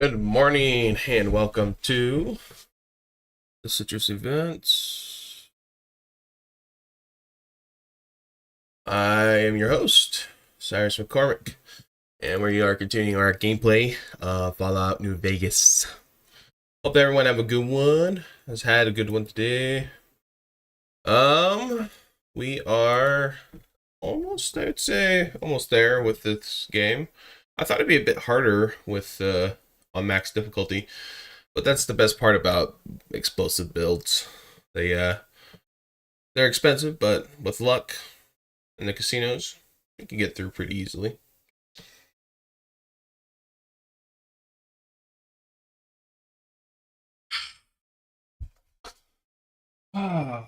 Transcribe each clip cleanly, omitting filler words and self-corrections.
Good morning and welcome to the Citrus events. I am your host, Cyrus McCormick, and we are continuing our gameplay of Fallout New Vegas. Hope everyone have a good one. Has had a good one today. We are almost, I'd say, almost there with this game. I thought it'd be a bit harder with on max difficulty. But that's the best part about explosive builds. They're expensive, but with luck in the casinos, you can get through pretty easily. Ah.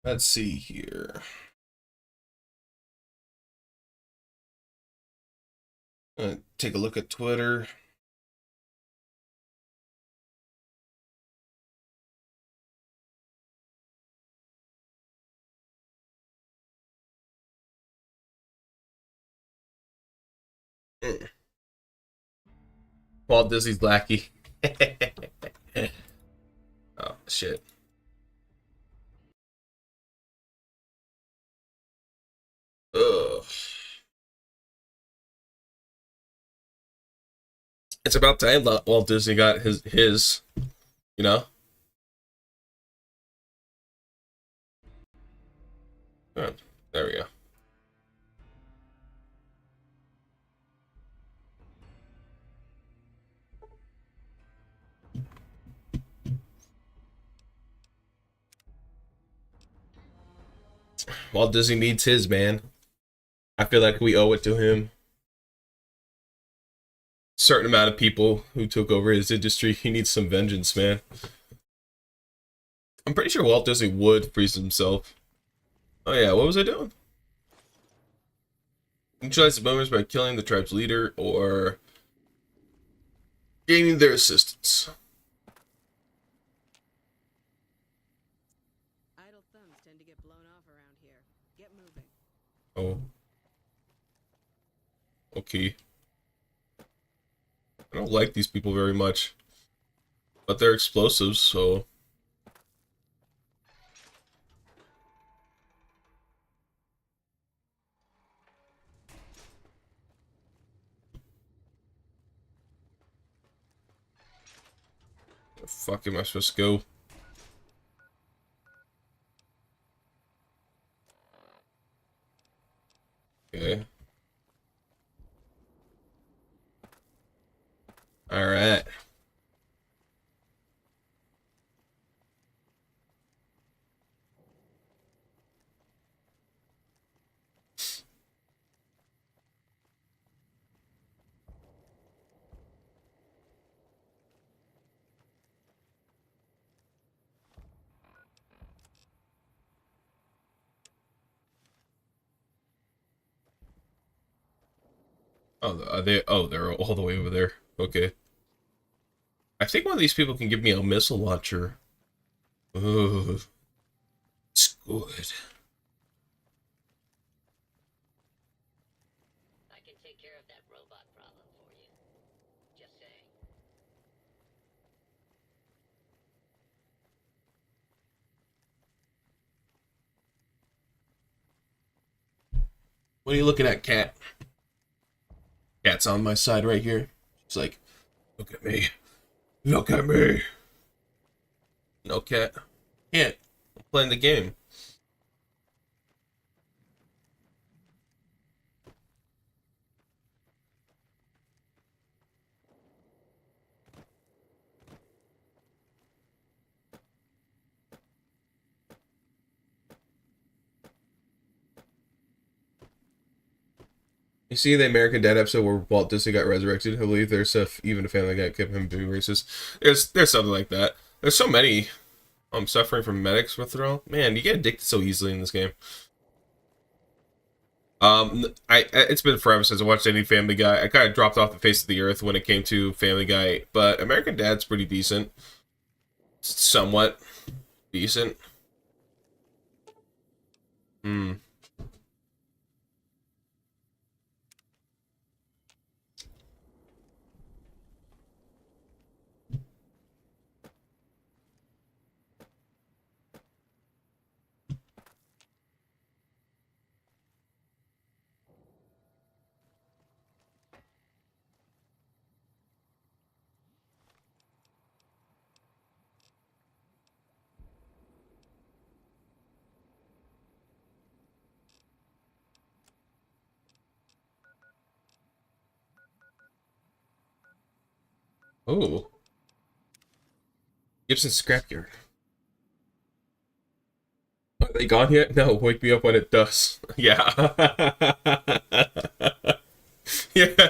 Let's see here. Take a look at Twitter. Walt Disney's lackey. Oh, shit. Ugh. It's about time Walt Disney got his, you know? Oh, there we go. Walt Disney needs his, man. I feel like we owe it to him. Certain amount of people who took over his industry, he needs some vengeance, man. I'm pretty sure Walt Disney would freeze himself. Oh yeah, what was I doing? Neutralize the bombers by killing the tribe's leader or gaining their assistance. Idle thumbs tend to get blown off around here. Get moving. Oh. Okay. I don't like these people very much. But they're explosives, so... Where the fuck am I supposed to go? Okay. Alright. Oh, are they? Oh, they're all the way over there. Okay. I think one of these people can give me a missile launcher. Ooh, it's good. I can take care of that robot problem for you. Just saying. What are you looking at, Cat? Cat's on my side right here. She's like, look at me. Look at me. No, Cat. Can't. I'm playing the game. You see the American Dad episode where Walt Disney got resurrected? I believe there's even a family guy kept him being racist. There's something like that. There's so many suffering from medics withdrawal. Man, you get addicted so easily in this game. It's been forever since I watched any Family Guy. I kind of dropped off the face of the earth when it came to Family Guy, but American Dad's pretty decent, somewhat decent. Hmm. Oh, Gibson scrapyard. Are they gone yet? No, wake me up when it does. Yeah. Yeah.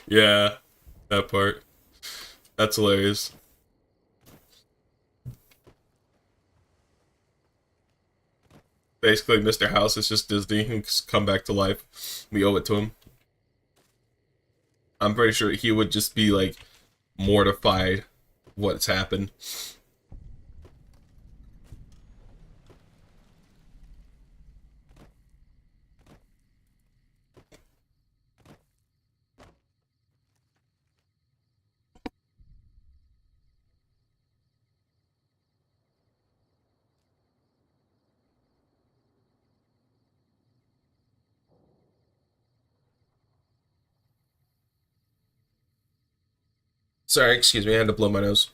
Yeah, that part. That's hilarious. Basically, Mr. House is just Disney who's come back to life. We owe it to him. I'm pretty sure he would just be like mortified what's happened. Sorry, excuse me, I had to blow my nose.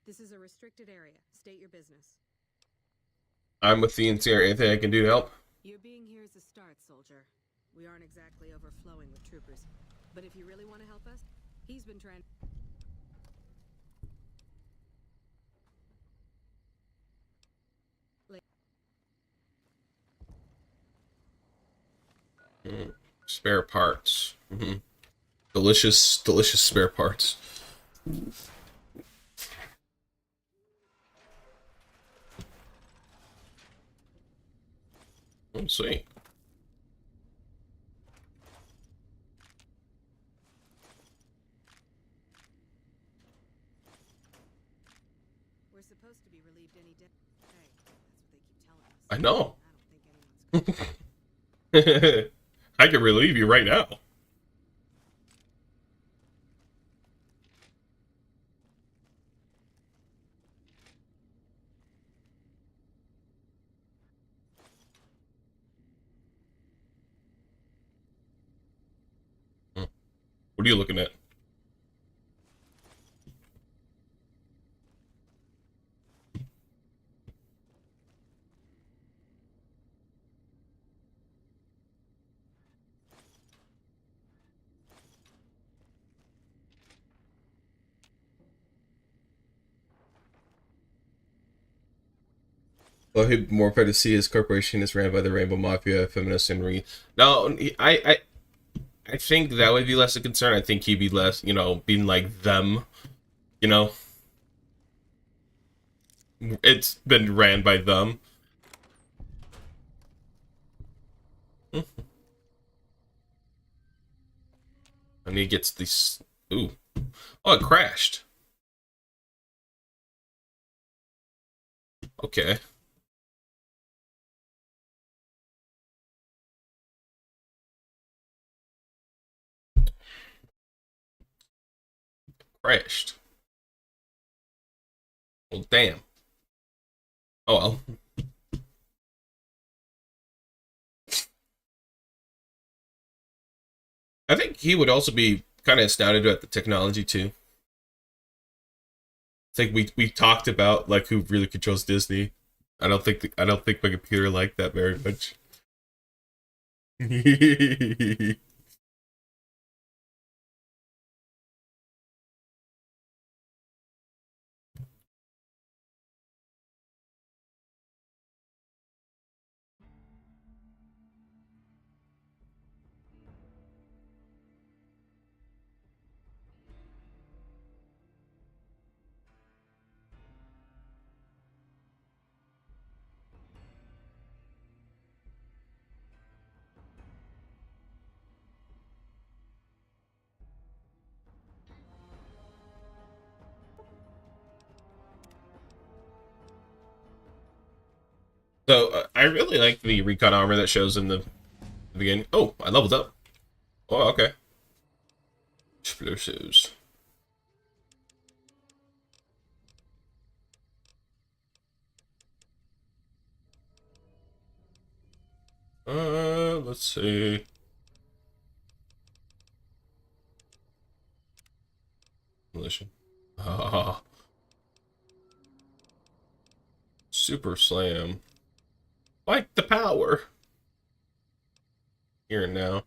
This is a restricted area. State your business. I'm with the interior. Anything I can do to help? Your being here is a start, soldier. We aren't exactly overflowing with troopers. But if you really want to help us, he's been trying. Spare parts. Delicious, delicious spare parts. Oh, sweet. We're supposed to be relieved any day. Hey, that's what they keep telling us. I know. I don't think anyone's. I can relieve you right now. What are you looking at? Well, he'd more fair to see his corporation is ran by the Rainbow Mafia, feminist and re. No, I think that would be less a concern. I think he'd be less, being like them. You know, it's been ran by them. And he gets these. Ooh, oh, it crashed. Okay, crashed. Well, damn. Oh well. I think he would also be kind of astounded at the technology too. I think we talked about like who really controls Disney. I don't think my computer liked that very much. So I really like the recon armor that shows in the beginning. Oh, I leveled up. Oh, okay. Explosives. Let's see. Militia. Ah, super slam. Like the power. Here and now.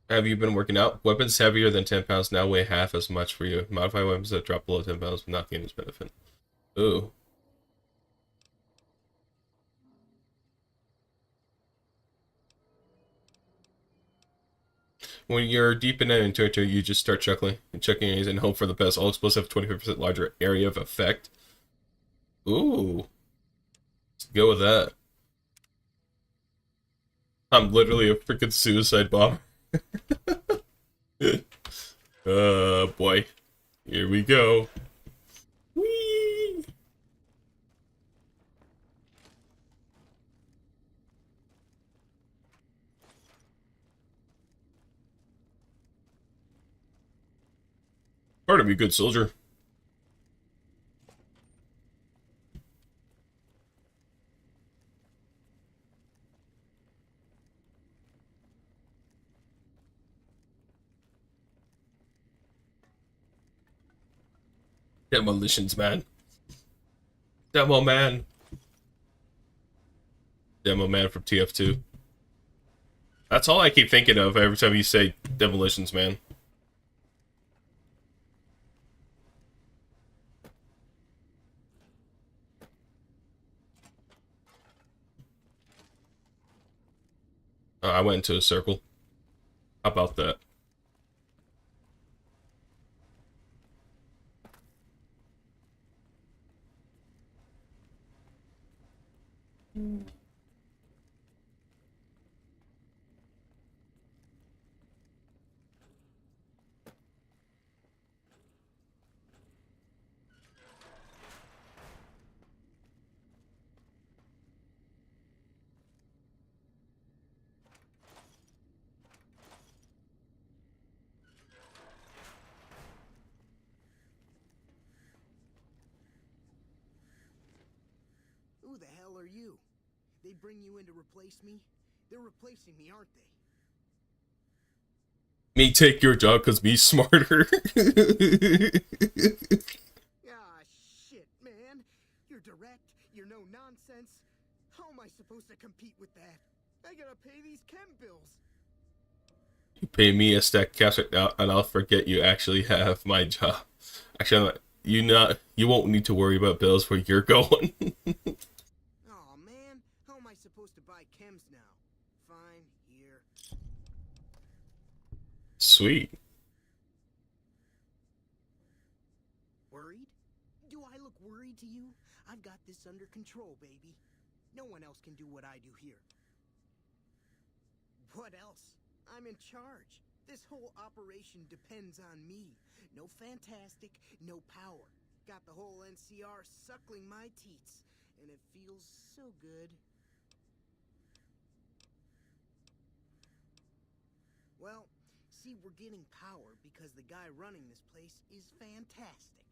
Have you been working out? Weapons heavier than 10 pounds now weigh half as much for you. Modify weapons that drop below 10 pounds will not gain this benefit. Ooh. When you're deep in an territory, you just start chuckling and checking areas and hope for the best. All explosives have 25% larger area of effect. Ooh. Let's go with that. I'm literally a freaking suicide bomb. Boy. Here we go. Whee! Part of me, good soldier. Demolitions, man. Demo man. Demo man from TF2. That's all I keep thinking of every time you say demolitions, man. I went into a circle. How about that? Who the hell are you? They bring you in to replace me? They're replacing me, aren't they? Me take your job cause me smarter. Ah, shit, man. You're direct, you're no nonsense. How am I supposed to compete with that? I gotta pay these chem bills. You pay me a stack of cash right now, and I'll forget you actually have my job. Actually, I'm not, you won't need to worry about bills where you're going. Aw, man. How am I supposed to buy chems now? Fine, here. Sweet. Worried? Do I look worried to you? I've got this under control, baby. No one else can do what I do here. What else? I'm in charge. This whole operation depends on me. No fantastic, no power. Got the whole NCR suckling my teats, and it feels so good. Well, see, we're getting power because the guy running this place is fantastic.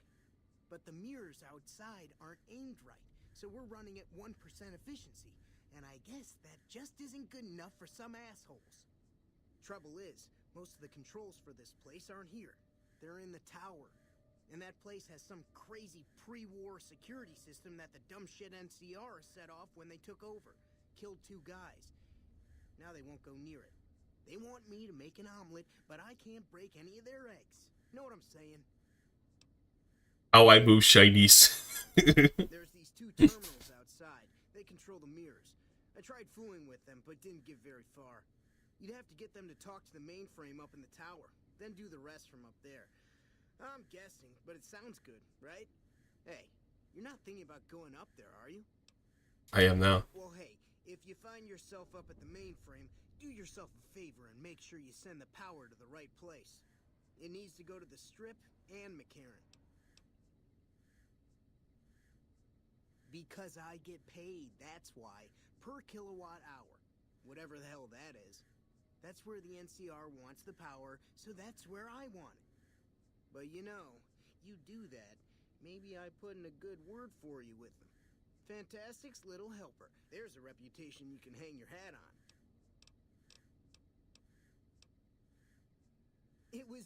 But the mirrors outside aren't aimed right, so we're running at 1% efficiency. And I guess that just isn't good enough for some assholes. Trouble is, most of the controls for this place aren't here. They're in the tower. And that place has some crazy pre-war security system that the dumb shit NCR set off when they took over. Killed 2 guys. Now they won't go near it. They want me to make an omelet, but I can't break any of their eggs. Know what I'm saying? How I move shinies. There's these 2 terminals outside. They control the mirrors. I tried fooling with them, but didn't get very far. You'd have to get them to talk to the mainframe up in the tower, then do the rest from up there. I'm guessing, but it sounds good, right? Hey, you're not thinking about going up there, are you? I am now. Well, hey, if you find yourself up at the mainframe, do yourself a favor and make sure you send the power to the right place. It needs to go to the Strip and McCarran. Because I get paid, that's why. Per kilowatt hour. Whatever the hell that is. That's where the NCR wants the power, so that's where I want it. But you know, you do that, maybe I put in a good word for you with them. Fantastic's little helper. There's a reputation you can hang your hat on.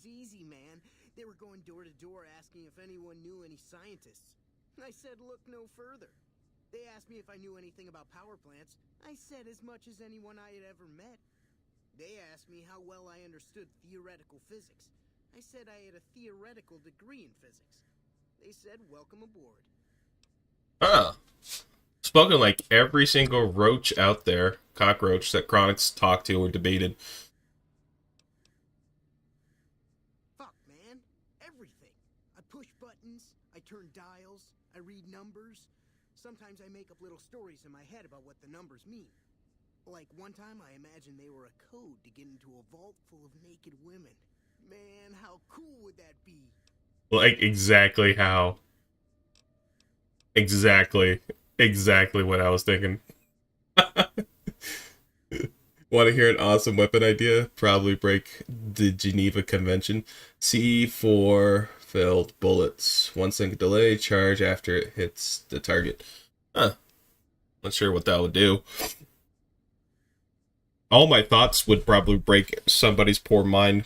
was easy, man. They were going door to door asking if anyone knew any scientists. I said look no further. They asked me if I knew anything about power plants. I said as much as anyone I had ever met. They asked me how well I understood theoretical physics. I said I had a theoretical degree in physics. They said welcome aboard. Huh. Spoken like every single roach out there, cockroach that Chronix talked to or debated. Fuck, man. Everything. I push buttons, I turn dials, I read numbers. Sometimes I make up little stories in my head about what the numbers mean. Like one time I imagined they were a code to get into a vault full of naked women. Man, how cool would that be? Like exactly how. Exactly what I was thinking. Want to hear an awesome weapon idea? Probably break the Geneva Convention. C4 filled bullets. 1 second delay. Charge after it hits the target. Huh. Not sure what that would do. All my thoughts would probably break somebody's poor mind.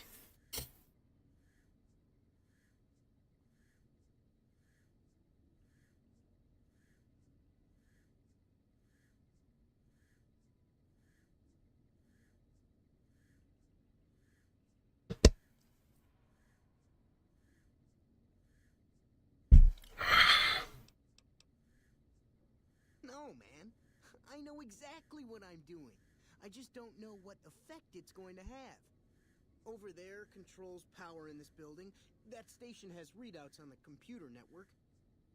No, man. I know exactly what I'm doing. I just don't know what effect it's going to have. Over there controls power in this building. That station has readouts on the computer network.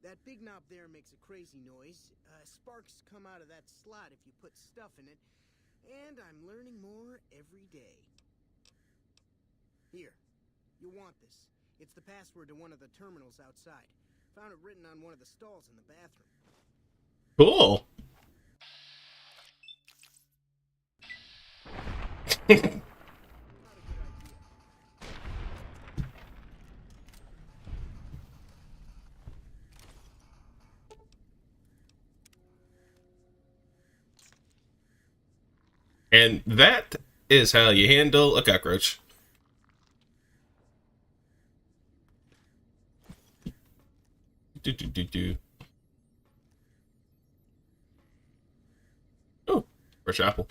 That big knob there makes a crazy noise. Sparks come out of that slot if you put stuff in it. And I'm learning more every day. Here. You'll want this. It's the password to one of the terminals outside. Found it written on one of the stalls in the bathroom. Cool. Not a good idea. And that is how you handle a cockroach. Do. Oh, fresh apple.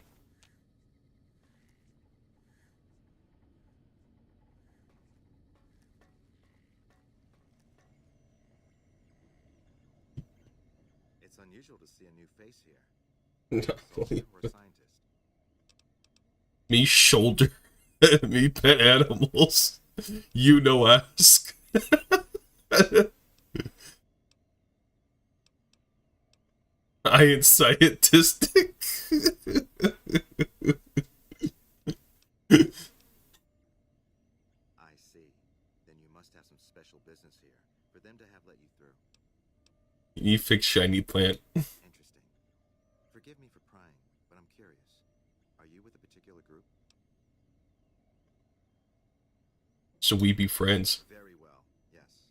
It's unusual to see a new face here. Soldier or scientist? Me shoulder. Me pet animals. You know ask. I am scientistic. I see. Then you must have some special business here for them to have let you through. You fix shiny plant. Interesting. Forgive me for prying, but I'm curious. Are you with a particular group? So we be friends. Very well, yes.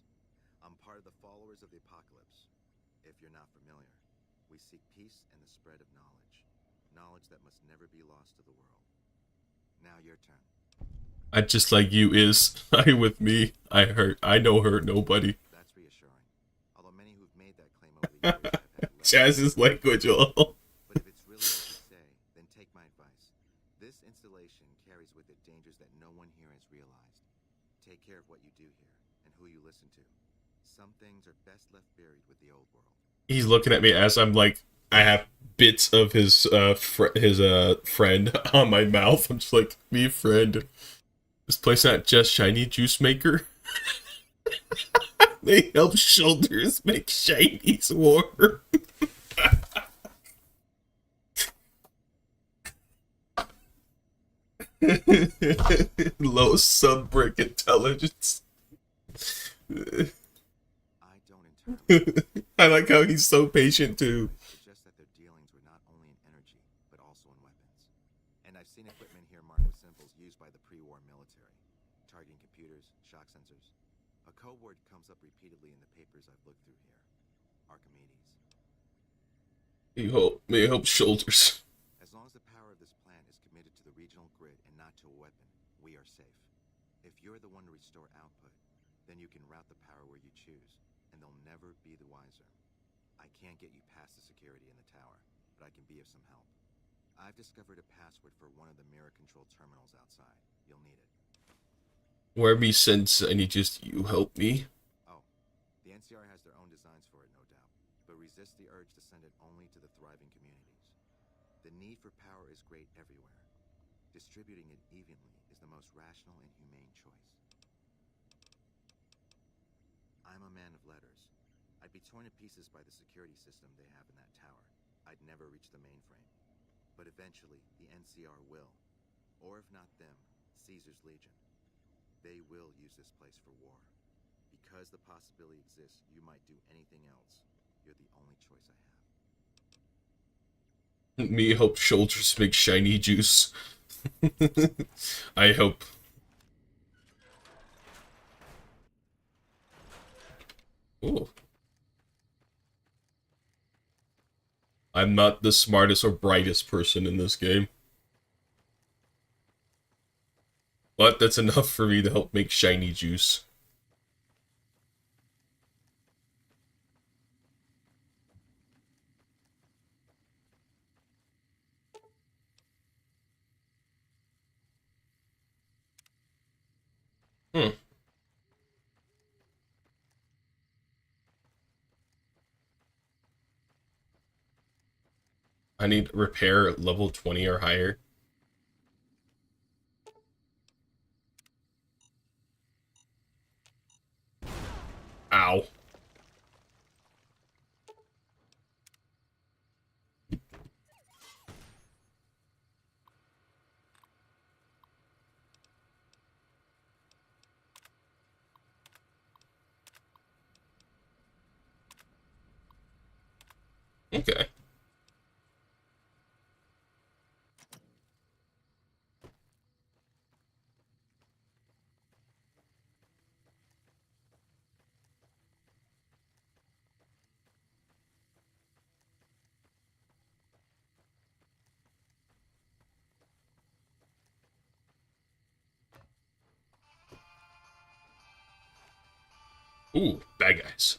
I'm part of the followers of the apocalypse. If you're not familiar, we seek peace and the spread of knowledge. Knowledge that must never be lost to the world. Now your turn. I just like you is. I with me. I know hurt nobody. That's reassuring. Although many who've made that claim over the years have had less. Chaz's language. Oh. But if it's really what you say, then take my advice. This installation carries with it dangers that no one here has realized. Take care of what you do here and who you listen to. Some things are best left buried with the old world. He's looking at me as I'm like, I have bits of his friend on my mouth. I'm just like, me friend. This place not just shiny juice maker. They help shoulders make shinies warm. Low sub-brick intelligence. I don't entirely I like how he's so patient too. suggest that their dealings were not only in energy, but also in weapons. And I've seen equipment here marked with symbols used by the pre-war military, targeting computers, shock sensors. A code word comes up repeatedly in the papers I've looked through here. Archimedes. May help shoulders. As long as the power of this plant is committed to the regional grid and not to a weapon, we are safe. If you're the one to restore output, then you can route the power where you choose, and they'll never be the wiser. I can't get you past the security in the tower, but I can be of some help. I've discovered a password for one of the mirror-controlled terminals outside. You'll need it. Where me since I need just you help me. Oh, the NCR has their own designs for it, no doubt, but resist the urge to send it only to the thriving communities. The need for power is great everywhere. Distributing it evenly is the most rational and humane choice. I'm a man of letters. I'd be torn to pieces by the security system they have in that tower. I'd never reach the mainframe. But eventually, the NCR will. Or if not them, Caesar's Legion. They will use this place for war. Because the possibility exists you might do anything else, you're the only choice I have. Me hope shoulders make shiny juice. I hope. Ooh. I'm not the smartest or brightest person in this game. But that's enough for me to help make shiny juice. Hmm. I need repair level 20 or higher. Ow. Okay. Ooh, bad guys.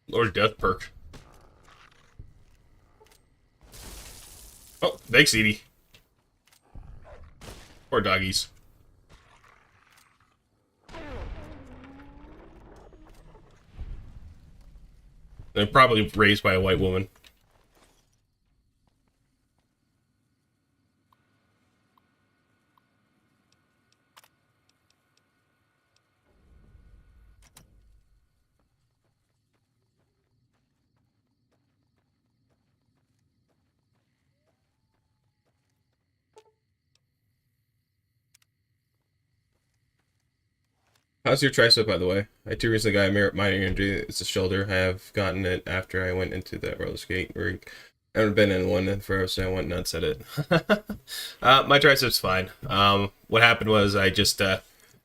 Lord Death perk. Oh, thanks, Edie. Poor doggies. They're probably raised by a white woman. How's your tricep, by the way? I too recently got a minor injury. It's a shoulder. I have gotten it after I went into that roller skate rink. I haven't been in one in forever, so I went nuts at it. My tricep's fine. What happened was I just,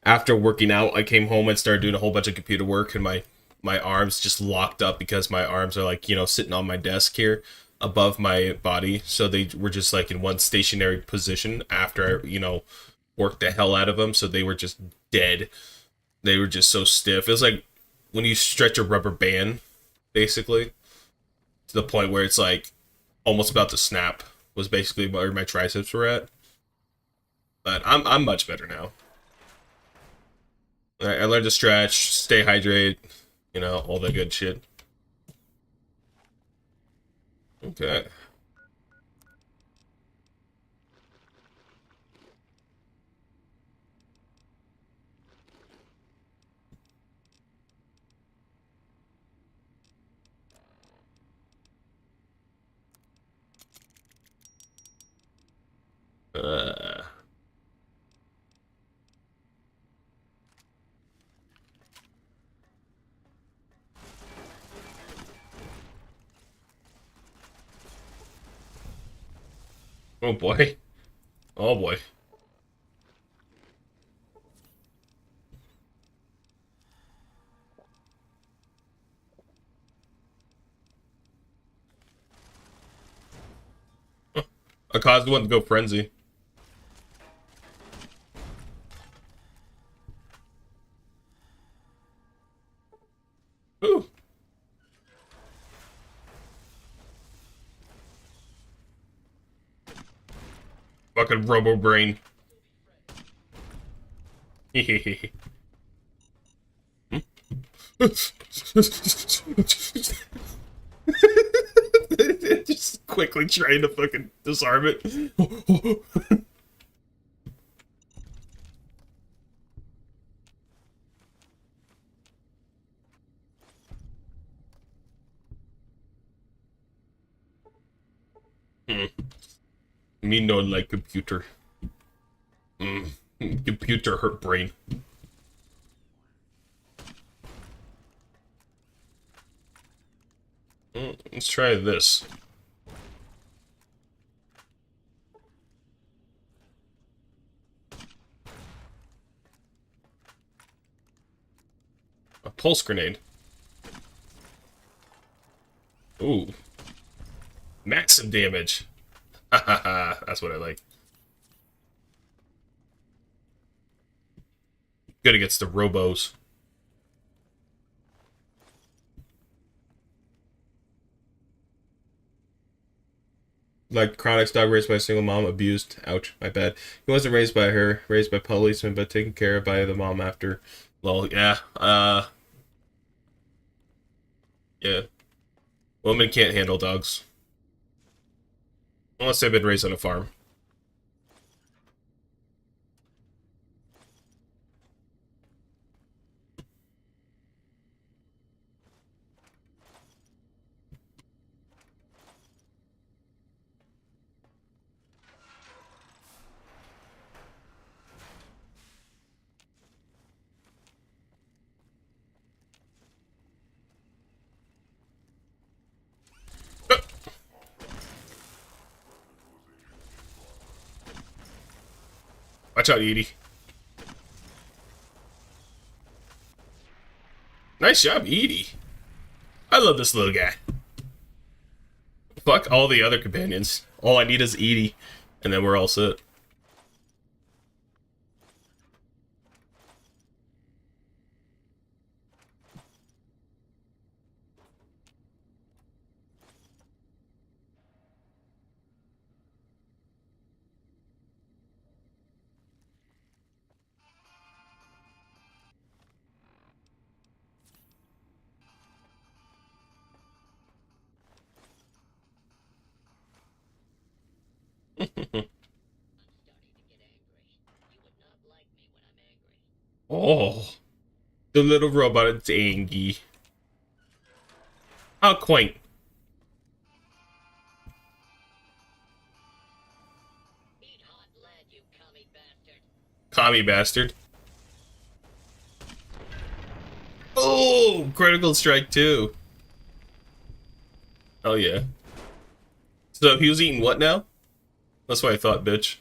after working out, I came home and started doing a whole bunch of computer work, and my arms just locked up because my arms are like, sitting on my desk here above my body. So they were just like in one stationary position after I, worked the hell out of them. So they were just dead. They were just so stiff. It was like when you stretch a rubber band, basically, to the point where it's like almost about to snap. Was basically where my triceps were at. But I'm much better now. I learned to stretch, stay hydrated, all that good shit. Okay. Uh, oh boy. Oh boy. I caused one to go frenzy. Ooh. Fucking Robo Brain. Hehehe. Just quickly trying to fucking disarm it. Me no like computer. Computer hurt brain. Let's try this. A pulse grenade. Ooh. Massive damage. Hahaha, that's what I like. Good against the robos. Like Chronic's dog raised by a single mom, abused. Ouch, my bad. He wasn't raised by her, raised by policemen, but taken care of by the mom after. Well, yeah, yeah. Women can't handle dogs. Unless they've been raised on a farm. Watch out, Edie. Nice job, Edie. I love this little guy. Fuck all the other companions. All I need is Edie, and then we're all set. Oh, the little robot is Angie. How quaint. Eat hot lead, you commie bastard. Commie bastard. Oh, critical strike too. Oh yeah. So he was eating what now? That's what I thought, bitch.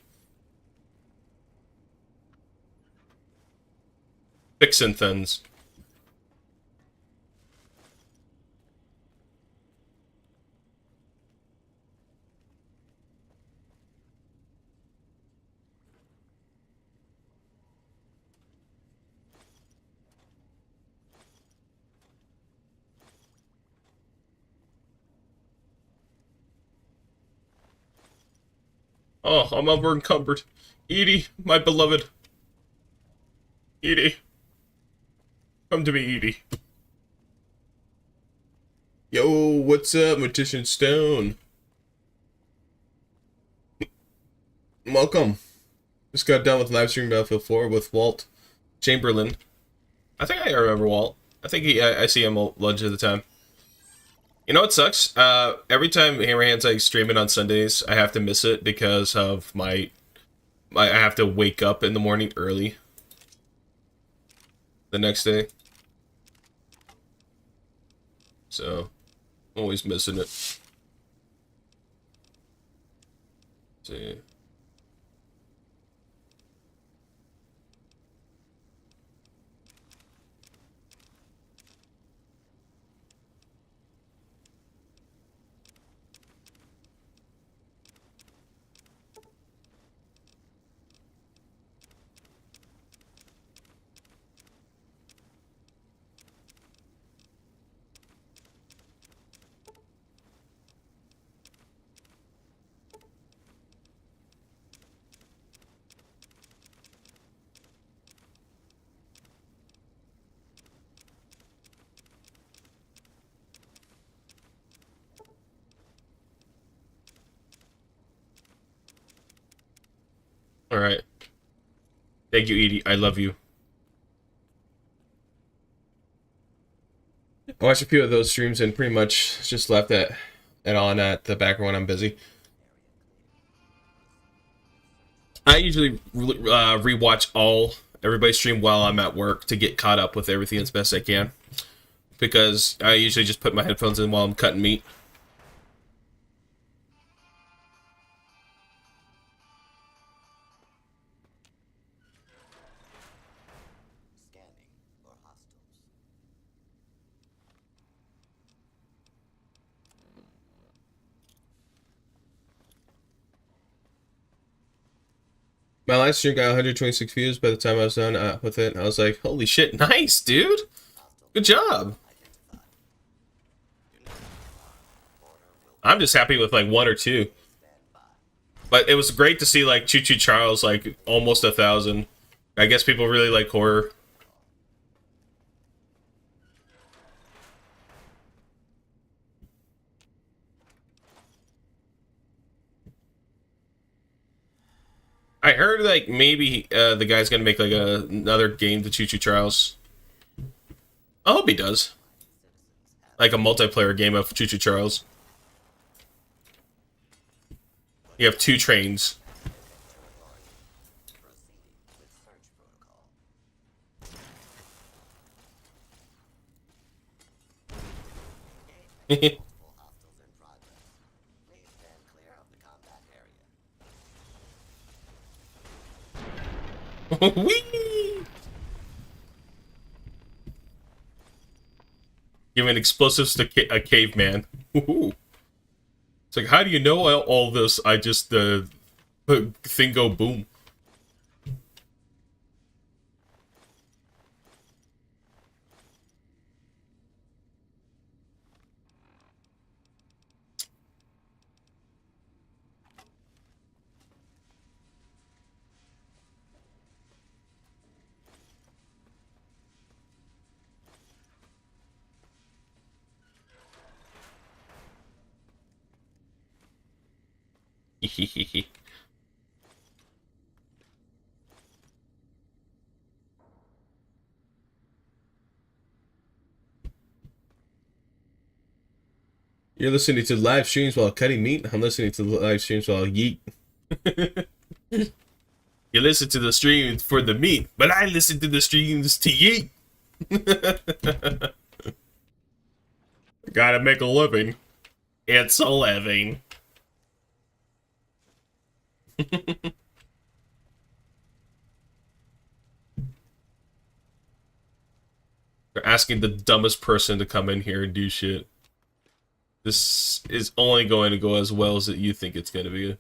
Fixin' thins. Oh, I'm over encumbered. Edie, my beloved. Edie. Come to me, Edie. Yo, what's up, Mortician Stone? Welcome. Just got done with live streaming Battlefield 4 with Walt Chamberlain. I think I remember Walt. I think I see him a bunch of the time. You know what sucks? Every time Hammerhand's like streaming on Sundays, I have to miss it because of my I have to wake up in the morning early the next day. So, always missing it. See. All right. Thank you, Edie. I love you. I watched a few of those streams and pretty much just left it on at the background when I'm busy. I usually rewatch everybody's stream while I'm at work to get caught up with everything as best I can. Because I usually just put my headphones in while I'm cutting meat. Scanning for hostiles. My last stream got 126 views by the time I was done with it. I was like, holy shit, nice, dude. Good job. I'm just happy with like 1 or 2. But it was great to see like Choo Choo Charles like almost 1,000. I guess people really like horror. I heard like maybe the guy's gonna make like another game to Choo Choo Charles. I hope he does. Like a multiplayer game of Choo Choo Charles. You have 2 trains. Whee! Giving explosives to a caveman. Woohoo. It's like, how do you know all this? I just, thing go boom. Hehehehe. You're listening to live streams while cutting meat. I'm listening to live streams while I yeet. You listen to the streams for the meat, but I listen to the streams to yeet. Gotta make a living. It's a living. They're asking the dumbest person to come in here and do shit. This is only going to go as well as you think it's going to be.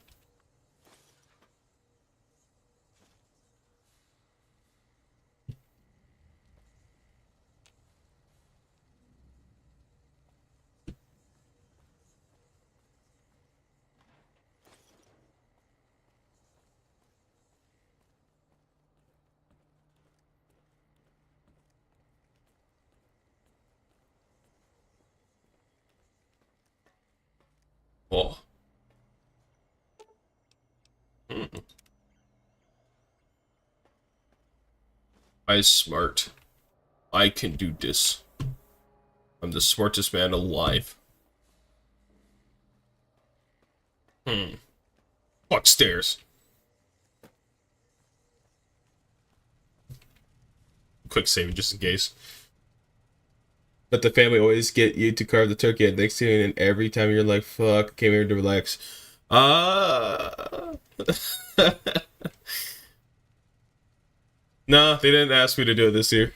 Oh. I'm smart. I can do this. I'm the smartest man alive. Fuck stairs. Quick save just in case. Let the family always get you to carve the turkey at Thanksgiving, and every time you're like, fuck, I came here to relax. Nah, they didn't ask me to do it this year.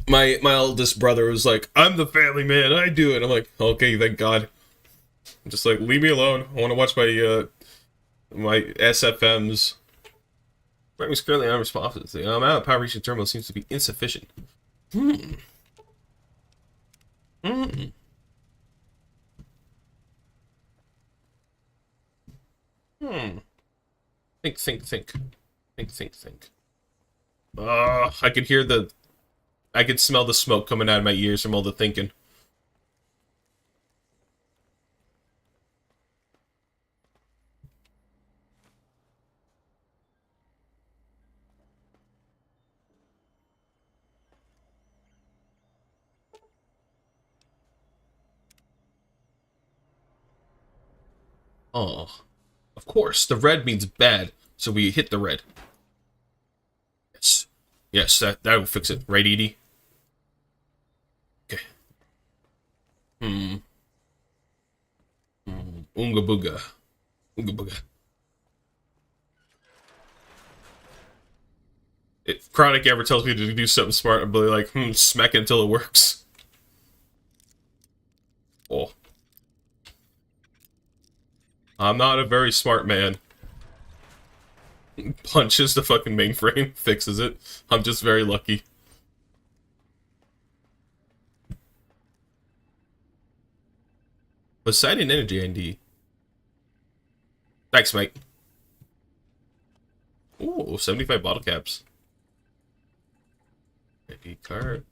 My oldest brother was like, I'm the family man, I do it. I'm like, okay, thank God. I'm just like, leave me alone. I want to watch my my SFMs. Prime is currently unresponsive. The amount of power reaching terminal seems to be insufficient. Think. I could hear I could smell the smoke coming out of my ears from all the thinking. Oh, of course. The red means bad, so we hit the red. Yes. Yes, that will fix it. Right, Edie? Okay. Hmm. Oonga booga. Oonga booga. If Chronic ever tells me to do something smart, I'm really like, smack it until it works. Oh. I'm not a very smart man. Punches the fucking mainframe, fixes it. I'm just very lucky. Poseidon Energy ND. Thanks, mate. Ooh, 75 bottle caps. ID card.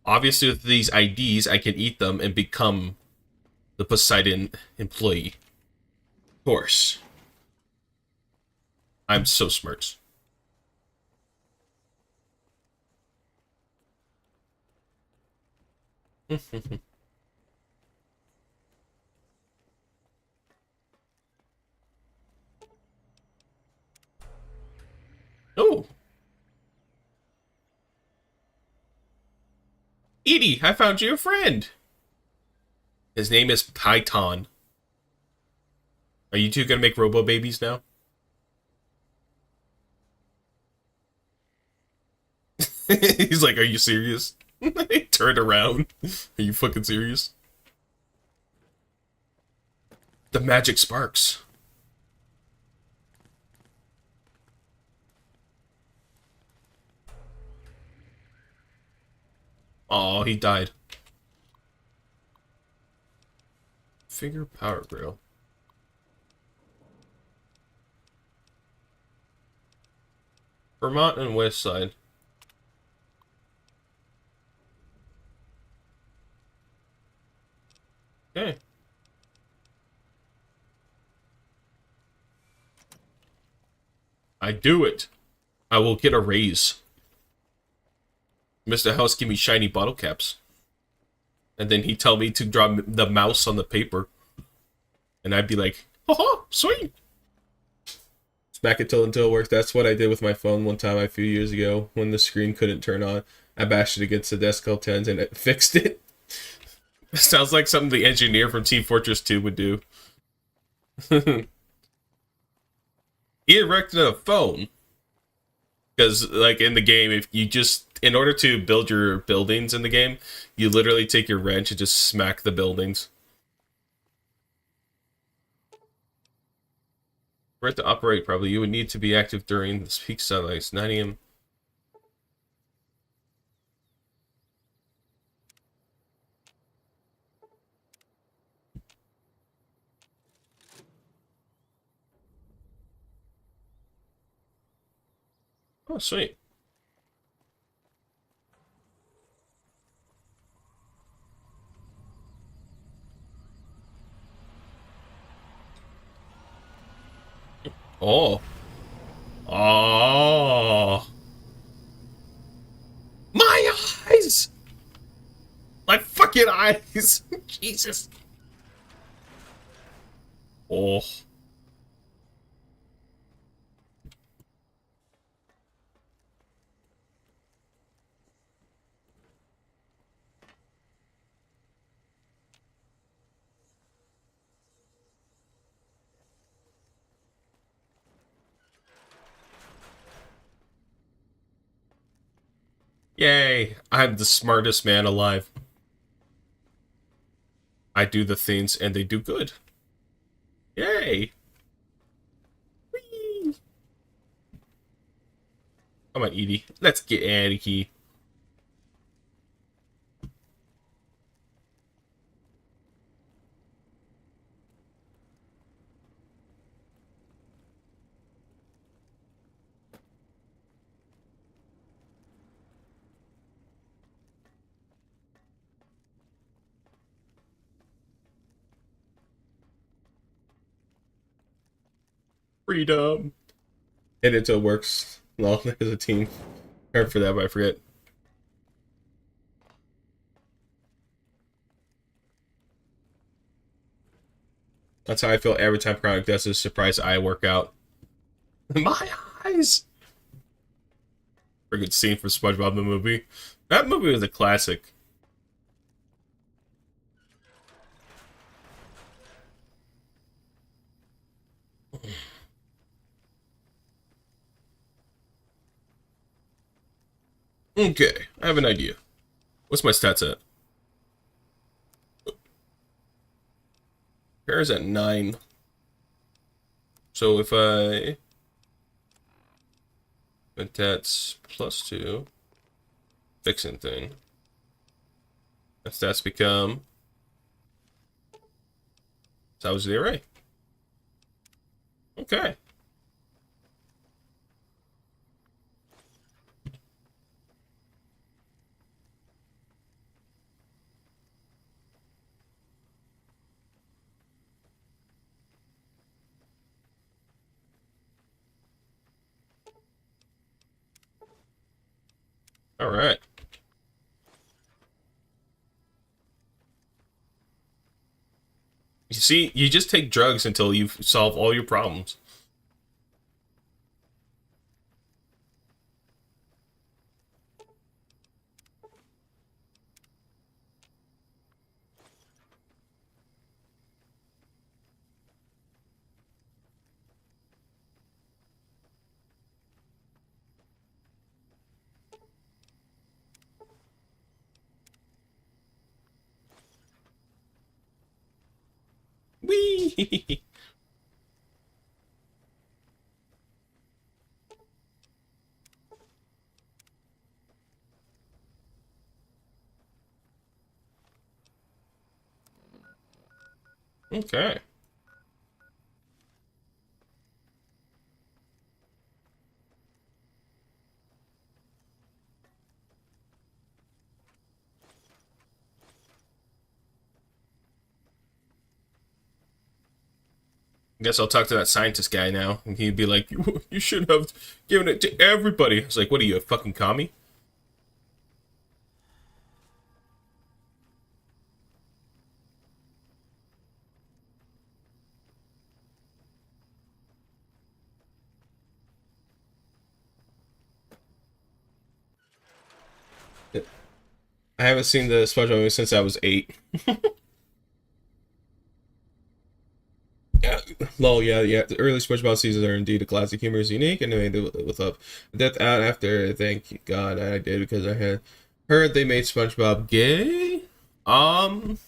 Obviously, with these IDs, I can eat them and become the Poseidon employee. Of course. I'm so smart. Oh! Edie, I found you a friend! His name is Python. Are you two gonna make robo babies now? He's like, are you serious? He turned around. Are you fucking serious? The magic sparks. Oh, he died. Figure power grill. Vermont and West Side. Okay. I do it. I will get a raise. Mr. House give me shiny bottle caps. And then he'd tell me to draw the mouse on the paper. And I'd be like, haha, sweet. Smack it until it works. That's what I did with my phone one time a few years ago when the screen couldn't turn on. I bashed it against the desk couple times and it fixed it. Sounds like something the engineer from Team Fortress 2 would do. He erected a phone. Because, like, in the game, if you just... In order to build your buildings in the game, you literally take your wrench and just smack the buildings. For it to operate properly, you would need to be active during the peak sunlight, 9 a.m. Oh, sweet. Oh. Oh. My eyes! My fucking eyes! Jesus. Oh. Yay. I'm the smartest man alive. I do the things and they do good. Yay. Whee. Come on, Edie. Let's get out of here. Freedom. And it works. Well, as a team. Or for that, but I forget. That's how I feel every time Chronic does his surprise eye workout. My eyes! Pretty good scene from SpongeBob the movie. That movie was a classic. Okay, I have an idea. What's my stats at? Pair's at 9. So if I... But that's +2. Fixing thing. My stats become... Salvage the array. Okay. All right. You see, you just take drugs until you solve all your problems. Whee! Okay. Guess I'll talk to that scientist guy now, and he'd be like, "You should have given it to everybody." I was like, "What are you, a fucking commie?" I haven't seen the SpongeBob movie since I was 8. Yeah, lol, yeah. The early SpongeBob seasons are indeed a classic. Humor is unique, and they made it with up. Death out after, thank God I did, because I had heard they made SpongeBob gay. Um,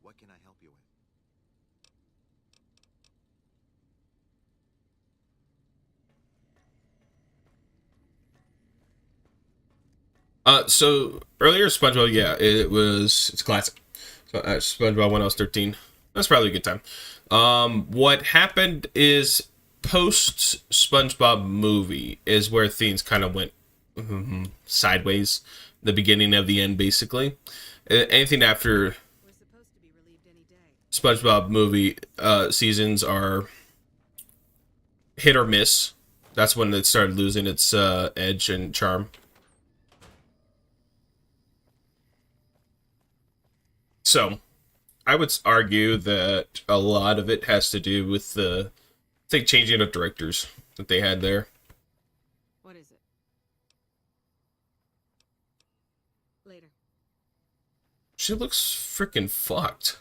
What can I help you with? so earlier SpongeBob, yeah, it's classic. So, SpongeBob when I was 13. That's probably a good time. What happened is post SpongeBob movie is where things kind of went sideways. The beginning of the end, basically. Anything after We're supposed to be relieved any day. SpongeBob movie seasons are hit or miss. That's when it started losing its edge and charm. So, I would argue that a lot of it has to do with the, I think, changing of directors that they had there. What is it? Later. She looks freaking fucked.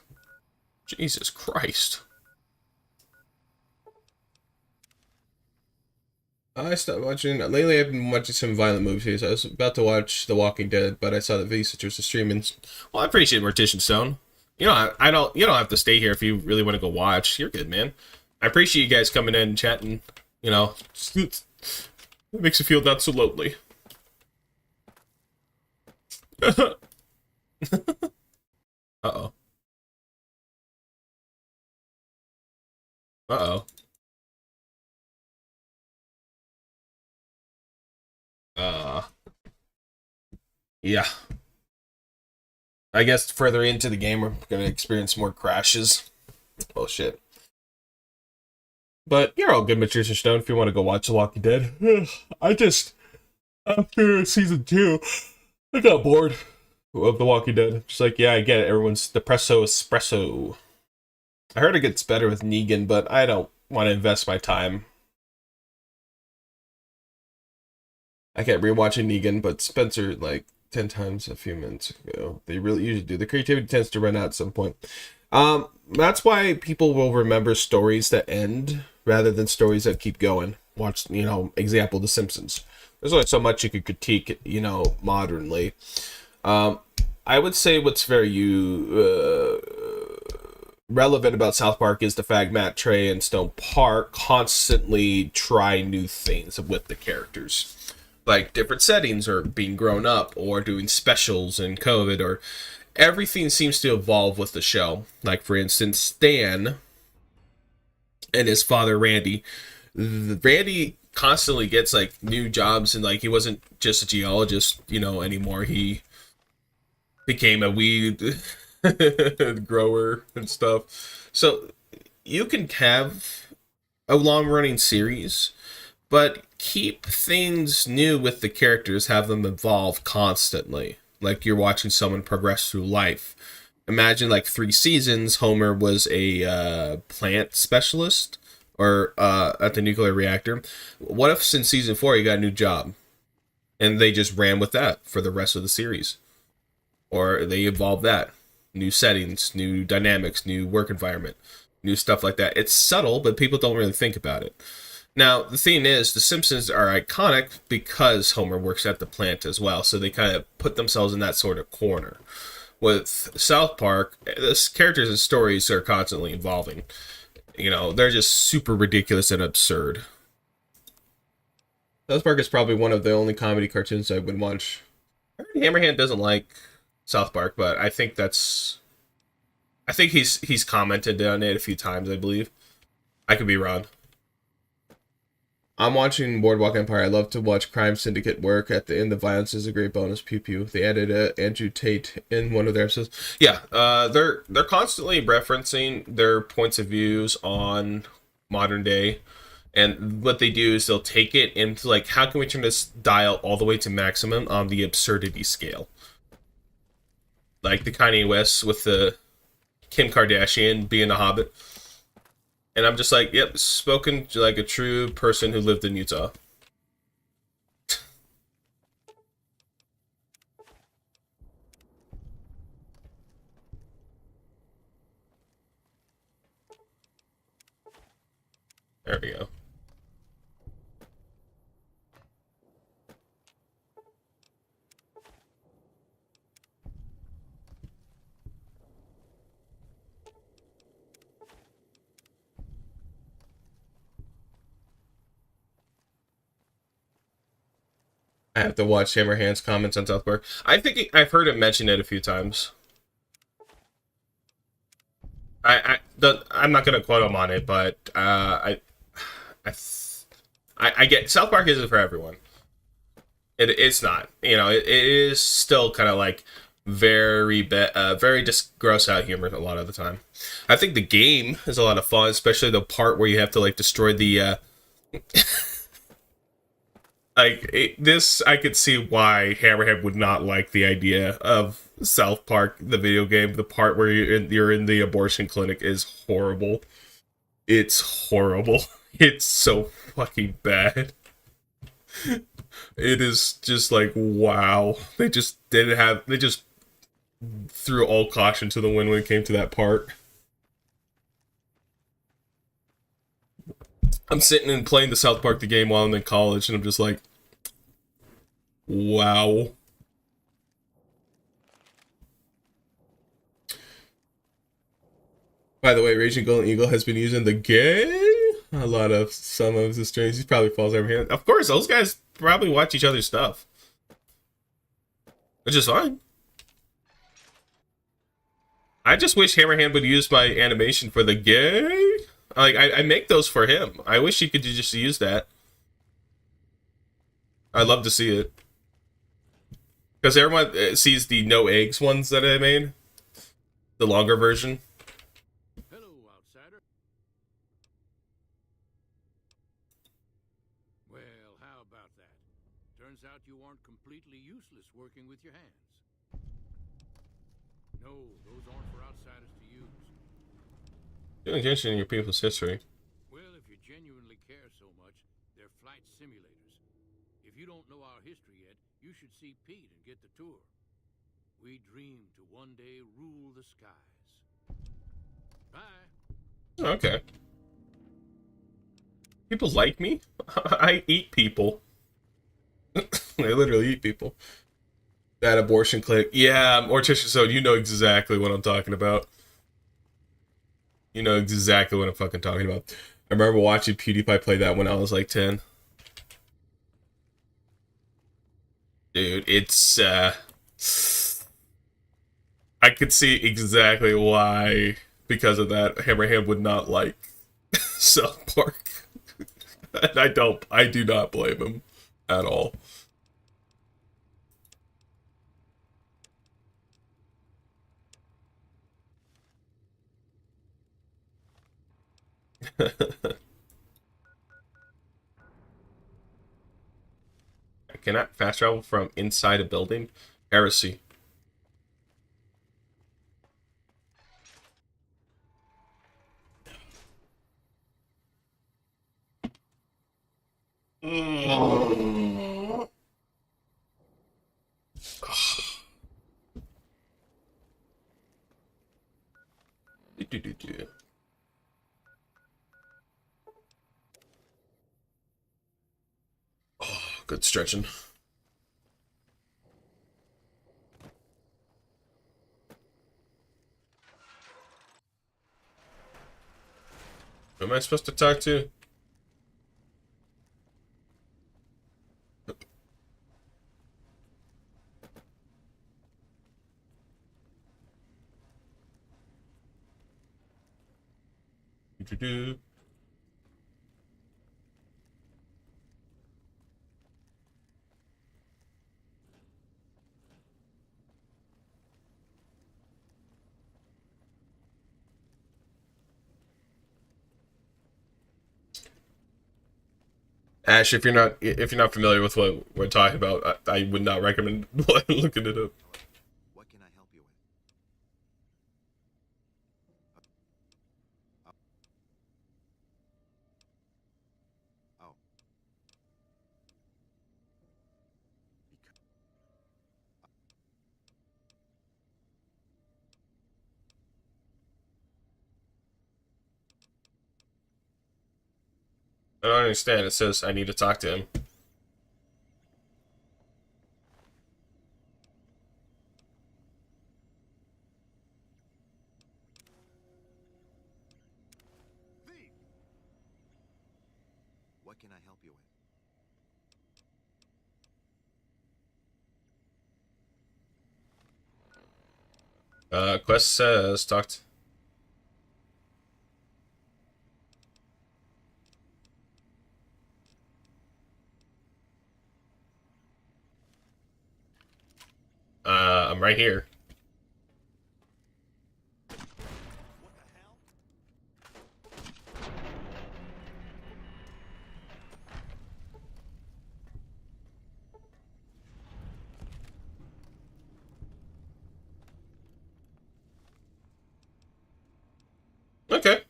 Jesus Christ. I stopped watching. Lately, I've been watching some violent movies. I was about to watch The Walking Dead, but I saw that Cytrus is streaming. Well, I appreciate Mortician Stone. You know, I don't. You don't have to stay here if you really want to go watch. You're good, man. I appreciate you guys coming in and chatting. You know, it makes you feel not so lonely. Uh-oh. Uh-oh. Yeah. I guess further into the game, we're going to experience more crashes. Oh, shit. But you're all good, Matricia Stone, if you want to go watch The Walking Dead. I just, after season 2, I got bored. of The Walking Dead. Just like, yeah, I get it. Everyone's depresso espresso. I heard it gets better with Negan, but I don't want to invest my time. I kept rewatching Negan, but Spencer, like, 10 times a few minutes ago. They really usually do. The creativity tends to run out at some point. That's why people will remember stories that end rather than stories that keep going. Watch, example, The Simpsons. There's only so much you could critique, modernly. I would say what's very relevant about South Park is the fact Matt Trey and Stone Park constantly try new things with the characters. Like different settings or being grown up or doing specials in COVID or everything seems to evolve with the show. Like for instance, Stan and his father Randy. Randy constantly gets like new jobs and like he wasn't just a geologist, anymore. He became a weed grower and stuff. So you can have a long running series, but keep things new with the characters, have them evolve constantly. Like you're watching someone progress through life. Imagine like 3 seasons, Homer was a plant specialist or at the nuclear reactor. What if since season 4 he got a new job and they just ran with that for the rest of the series? Or they evolved that. New settings, new dynamics, new work environment, new stuff like that. It's subtle, but people don't really think about it. Now, the thing is, The Simpsons are iconic because Homer works at the plant as well, so they kind of put themselves in that sort of corner. With South Park, the characters and stories are constantly evolving. They're just super ridiculous and absurd. South Park is probably one of the only comedy cartoons I would watch. I heard Hammerhand doesn't like South Park, but I think he's commented on it a few times, I believe. I could be wrong. I'm watching Boardwalk Empire. I love to watch Crime Syndicate work. At the end, the violence is a great bonus. Pew pew. They added Andrew Tate in one of their episodes. Yeah, they're constantly referencing their points of views on modern day, and what they do is they'll take it into like, how can we turn this dial all the way to maximum on the absurdity scale? Like the Kanye West with the Kim Kardashian being a hobbit. And I'm just like, yep, spoken like a true person who lived in Utah. There we go. I have to watch Hammerhand's comments on South Park. I think I've heard him mention it a few times. I'm not gonna quote him on it, but I get South Park isn't for everyone. It's not. It is still kind of like very just gross out humor a lot of the time. I think the game is a lot of fun, especially the part where you have to like destroy the this. I could see why Hammerhead would not like the idea of South Park, the video game. The part where you're in the abortion clinic is horrible. It's horrible. It's so fucking bad. It is just like, wow. They just threw all caution to the wind when it came to that part. I'm sitting and playing the South Park the game while I'm in college, and I'm just like, wow. By the way, Raging Golden Eagle has been using the gay a lot of some of his streams. He probably falls over here. Of course, those guys probably watch each other's stuff, which is fine. I just wish Hammerhand would use my animation for the gay. Like, I make those for him. I wish he could just use that. I'd love to see it. Because everyone sees the no eggs ones that I made. The longer version. Hello, outsider. Well, how about that? Turns out you aren't completely useless working with your hands. No, those aren't for outsiders to use. You're interested in your people's history. Well, if you genuinely care so much, they're flight simulators. If you don't know our history yet, you should see Pete and get the tour. We dream to one day rule the skies. Bye. Okay. People like me? I eat people. I literally eat people. That abortion click. Yeah, Morticia, so you know exactly what I'm talking about. You know exactly what I'm fucking talking about. I remember watching PewDiePie play that when I was like 10. Dude, it's, I could see exactly why, because of that, Hammerhand would not like South Park. And I do not blame him at all. I cannot fast travel from inside a building. Heresy. Oh, good stretching. Who am I supposed to talk to? Do-do-do. Ash, if you're not familiar with what we're talking about, I would not recommend looking it up. What can I help you with? Oh. I don't understand. It says I need to talk to him. What can I help you with? Quest says talked. I'm right here. Okay.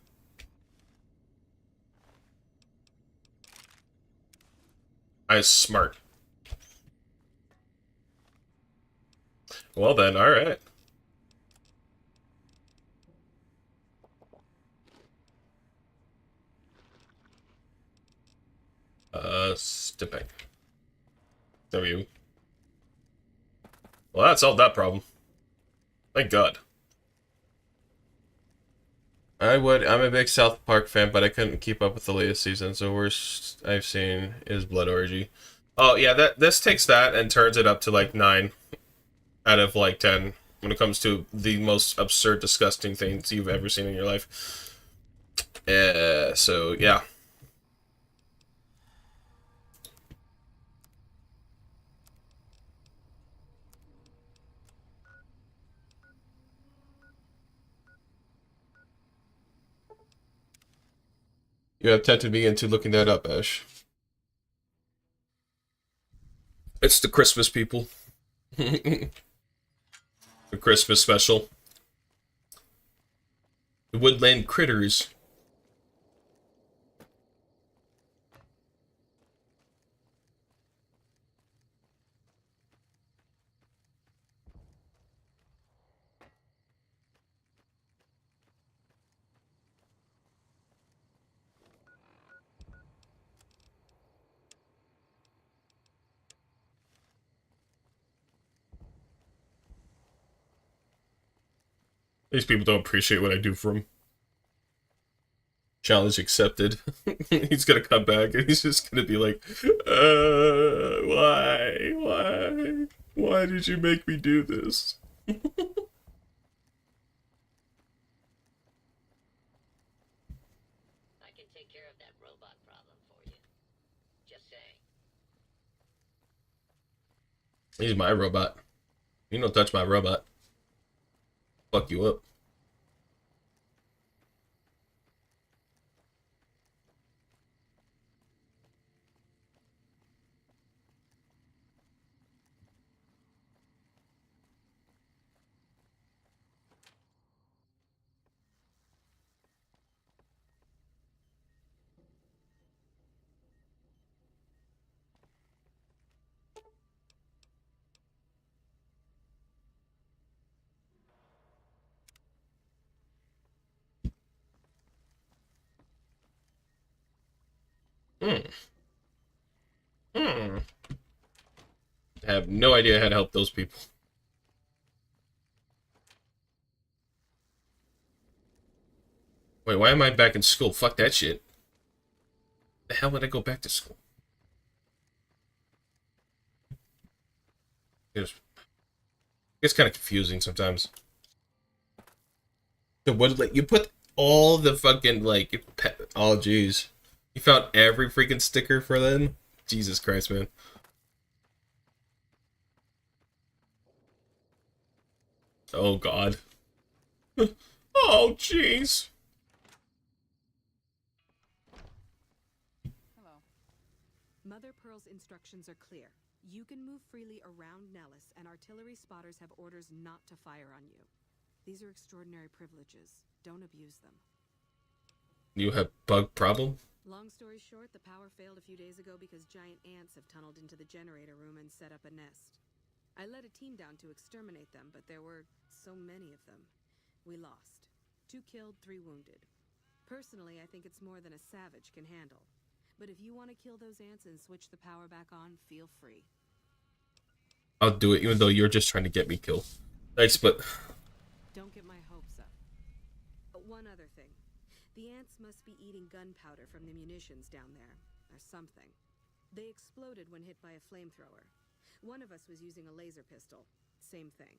I was smart. Well then, all right. Stipping. There we go. Well, that solved that problem. Thank God. I'm a big South Park fan, but I couldn't keep up with the latest season, so worst I've seen is Blood Orgy. Oh yeah, this takes that and turns it up to like 9 out of like 10 when it comes to the most absurd, disgusting things you've ever seen in your life. So yeah. You have tempted me into looking that up, Ash. It's the Christmas people. The Christmas special. woodland critters. These people don't appreciate what I do for them. Challenge accepted. He's gonna come back and he's just gonna be like, why did you make me do this? I can take care of that robot problem for you. Just saying. He's my robot. You don't touch my robot. Fuck you up. Hmm. Hmm. I have no idea how to help those people. Wait, why am I back in school? Fuck that shit. The hell would I go back to school? It's kind of confusing sometimes. The what? Like you put all the fucking like. Oh jeez, you found every freaking sticker for them. Jesus Christ, man. Oh God. Oh jeez. Hello. Mother Pearl's instructions are clear. You can move freely around Nellis, and artillery spotters have orders not to fire on you. These are extraordinary privileges. Don't abuse them. You have bug problem? Long story short, the power failed a few days ago because giant ants have tunneled into the generator room and set up a nest. I led a team down to exterminate them, but there were so many of them. We lost. 2 killed, 3 wounded. Personally, I think it's more than a savage can handle. But if you want to kill those ants and switch the power back on, feel free. I'll do it, even though you're just trying to get me killed. Thanks, but Don't get my hopes up. One other thing. The ants must be eating gunpowder from the munitions down there, or something. They exploded when hit by a flamethrower. One of us was using a laser pistol. Same thing.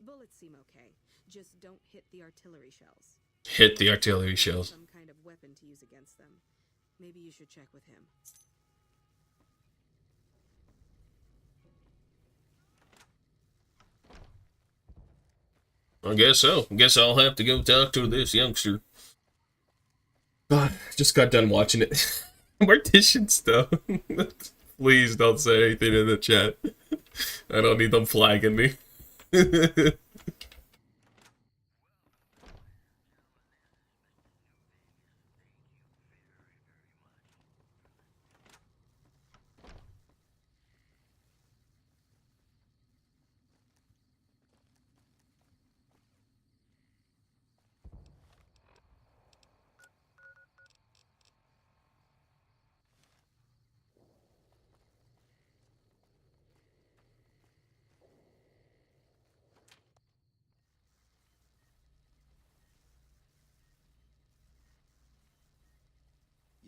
Bullets seem okay. Just don't hit the artillery shells. hit the artillery shells. Some kind of weapon to use against them. Maybe you should check with him. I guess so. Guess I'll have to go talk to this youngster. God, just got done watching it. Mortician stuff. Please don't say anything in the chat. I don't need them flagging me.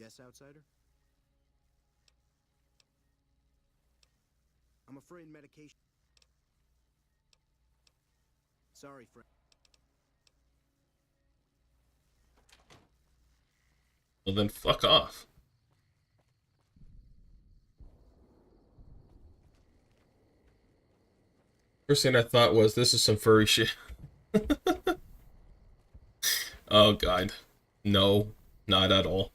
Yes, outsider? I'm afraid medication... Sorry, friend. Well, then fuck off. First thing I thought was, this is some furry shit. Oh, God. No, not at all.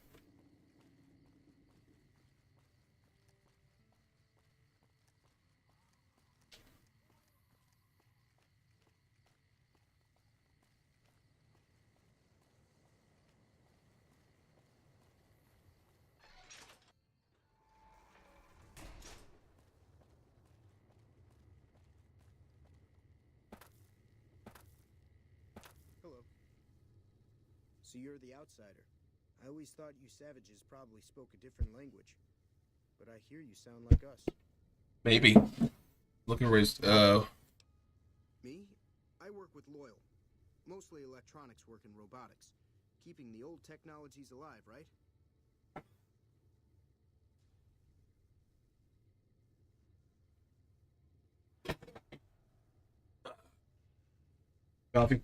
So you're the outsider. I always thought you savages probably spoke a different language. But I hear you sound like us. Maybe. Looking raised. Me? I work with Loyal. Mostly electronics work and robotics. Keeping the old technologies alive, right? Coffee.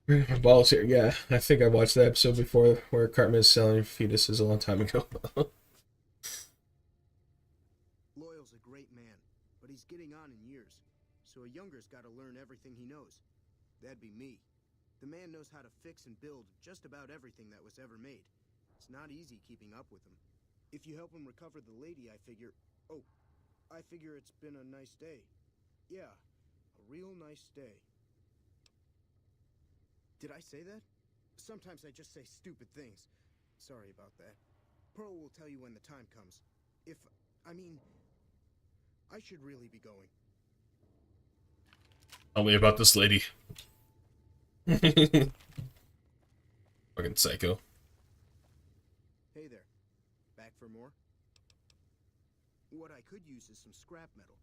My balls here. Yeah, I think I watched that episode before where Cartman is selling fetuses a long time ago. Loyal's a great man, but he's getting on in years. So a younger's got to learn everything he knows. That'd be me. The man knows how to fix and build just about everything that was ever made. It's not easy keeping up with him. If you help him recover the lady, I figure... Oh, I figure it's been a nice day. Yeah, a real nice day. Did I say that? Sometimes I just say stupid things. Sorry about that. Pearl will tell you when the time comes. I should really be going. Tell me about this lady. Fucking psycho. Hey there. Back for more? What I could use is some scrap metal.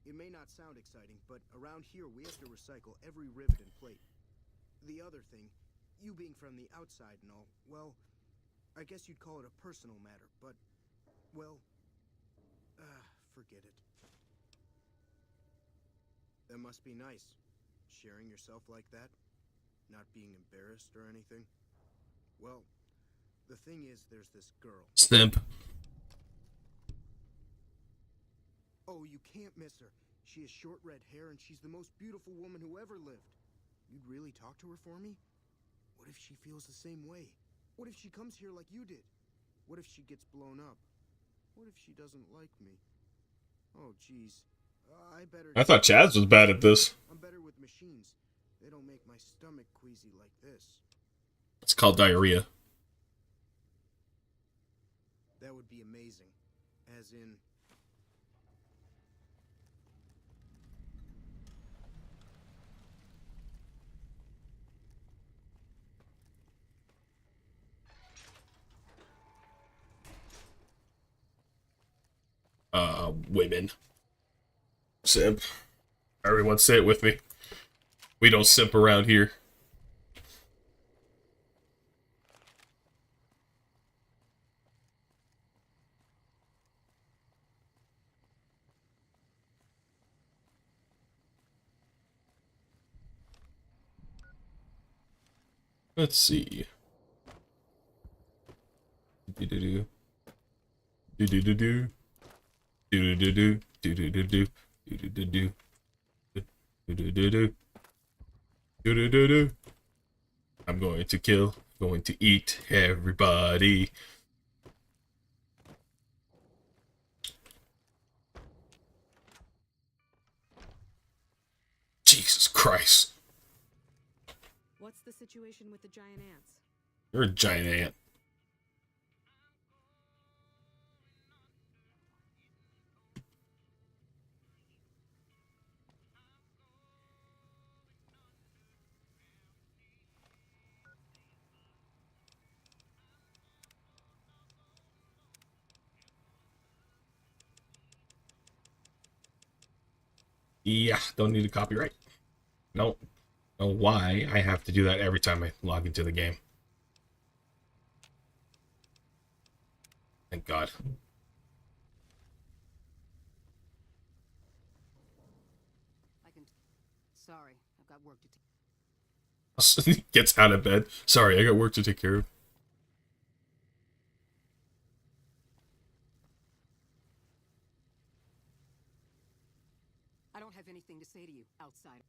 It may not sound exciting, but around here we have to recycle every rivet and plate. The other thing, you being from the outside and all, well, I guess you'd call it a personal matter, but, well, forget it. That must be nice, sharing yourself like that, not being embarrassed or anything. Well, the thing is, there's this girl. Snip. Oh, you can't miss her. She has short red hair and she's the most beautiful woman who ever lived. You'd really talk to her for me? What if she feels the same way? What if she comes here like you did? What if she gets blown up? What if she doesn't like me? Oh, jeez. I thought Chaz was bad at this. I'm better with machines. They don't make my stomach queasy like this. It's called diarrhea. That would be amazing. As in... Women. Simp. Everyone say it with me. We don't simp around here. Let's see. Do-do-do. Do-do-do-do. Do-do-do-do. Do-do-do-do. Do-do-do-do. Do-do-do-do. Do-do-do-do. I'm going to kill, going to eat everybody. Jesus Christ. What's the situation with the giant ants? You're a giant ant. Yeah, don't need a copyright. Nope. Know why I have to do that every time I log into the game. Thank God. Sorry, I've got work to do. Gets out of bed. Sorry, I got work to take care of. I don't have anything to say to you, outsider.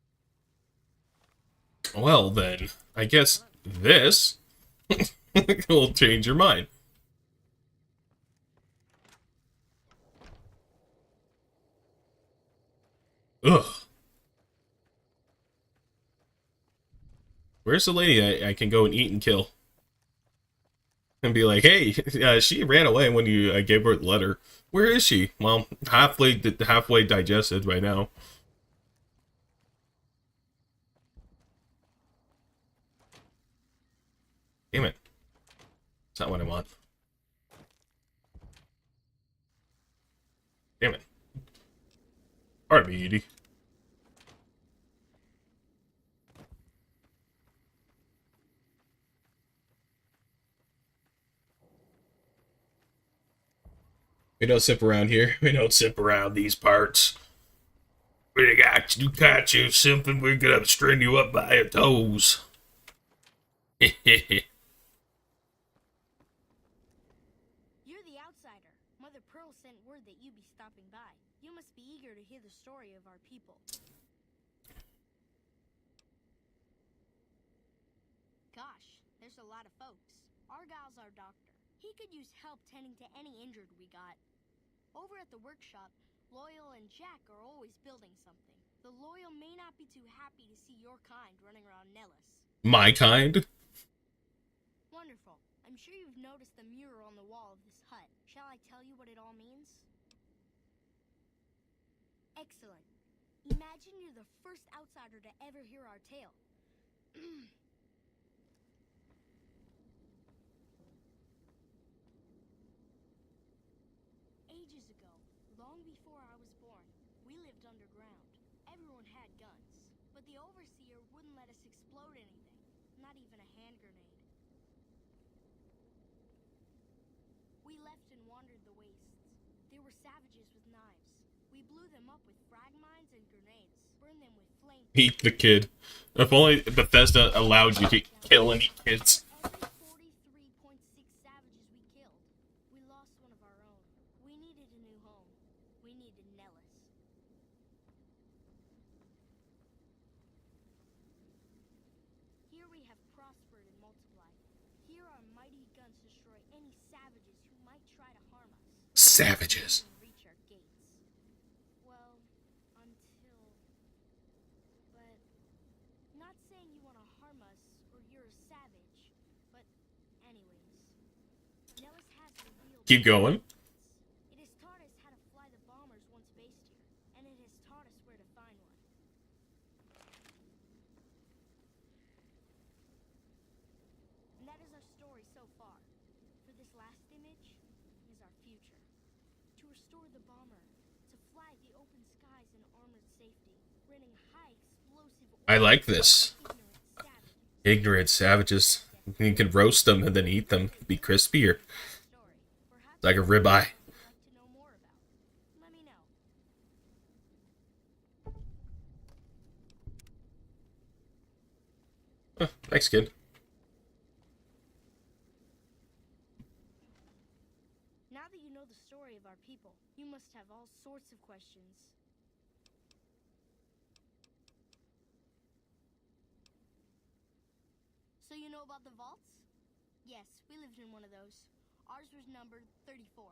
Well, then, I guess this will change your mind. Ugh. Where's the lady I can go and eat and kill? And be like, hey, she ran away when you gave her the letter. Where is she? Well, halfway digested right now. It's not what I want. Damn it. Pardon me, Edie. We don't sip around here. We don't sip around these parts. We got you catch you simping, we're gonna string you up by your toes. You're the outsider. Mother Pearl sent word that you'd be stopping by. You must be eager to hear the story of our people. Gosh, there's a lot of folks. Argyle's our doctor. He could use help tending to any injured we got. Over at the workshop, Loyal and Jack are always building something. The Loyal may not be too happy to see your kind running around Nellis. My kind? Wonderful. I'm sure you've noticed the mural on the wall of this hut. Shall I tell you what it all means? Excellent. Imagine you're the first outsider to ever hear our tale. Ages ago, long before I was born, we lived underground. Everyone had guns, but the Overseer wouldn't let us explode anything, not even a hand grenade. We left and wandered the wastes. There were savages with knives. We blew them up with frag mines and grenades, burned them with flames. Eat the kid. If only Bethesda allowed you to kill any kids. Every 43.6 savages we killed, we lost one of our own. We needed a new home. We needed Nellis. Here we have prospered and multiplied. Here our mighty guns destroy any savages who might try to harm us. Savages. Reach our gates. Well, until... But... Not saying you want to harm us or you're a savage, but anyways. Nellis has revealed... Keep going. It has taught us how to fly the bombers once based here, and it has taught us where to find one. And that is our story so far. For this last image is our future. To restore the bomber, to fly the open skies in armored safety, running high explosive... I like this. Ignorant savages. You can roast them and then eat them. Be crispier. It's like a ribeye. Huh, thanks, kid. Now that you know the story of our people, you must have all sorts of questions. So you know about the vaults? Yes, we lived in one of those. Ours was numbered 34.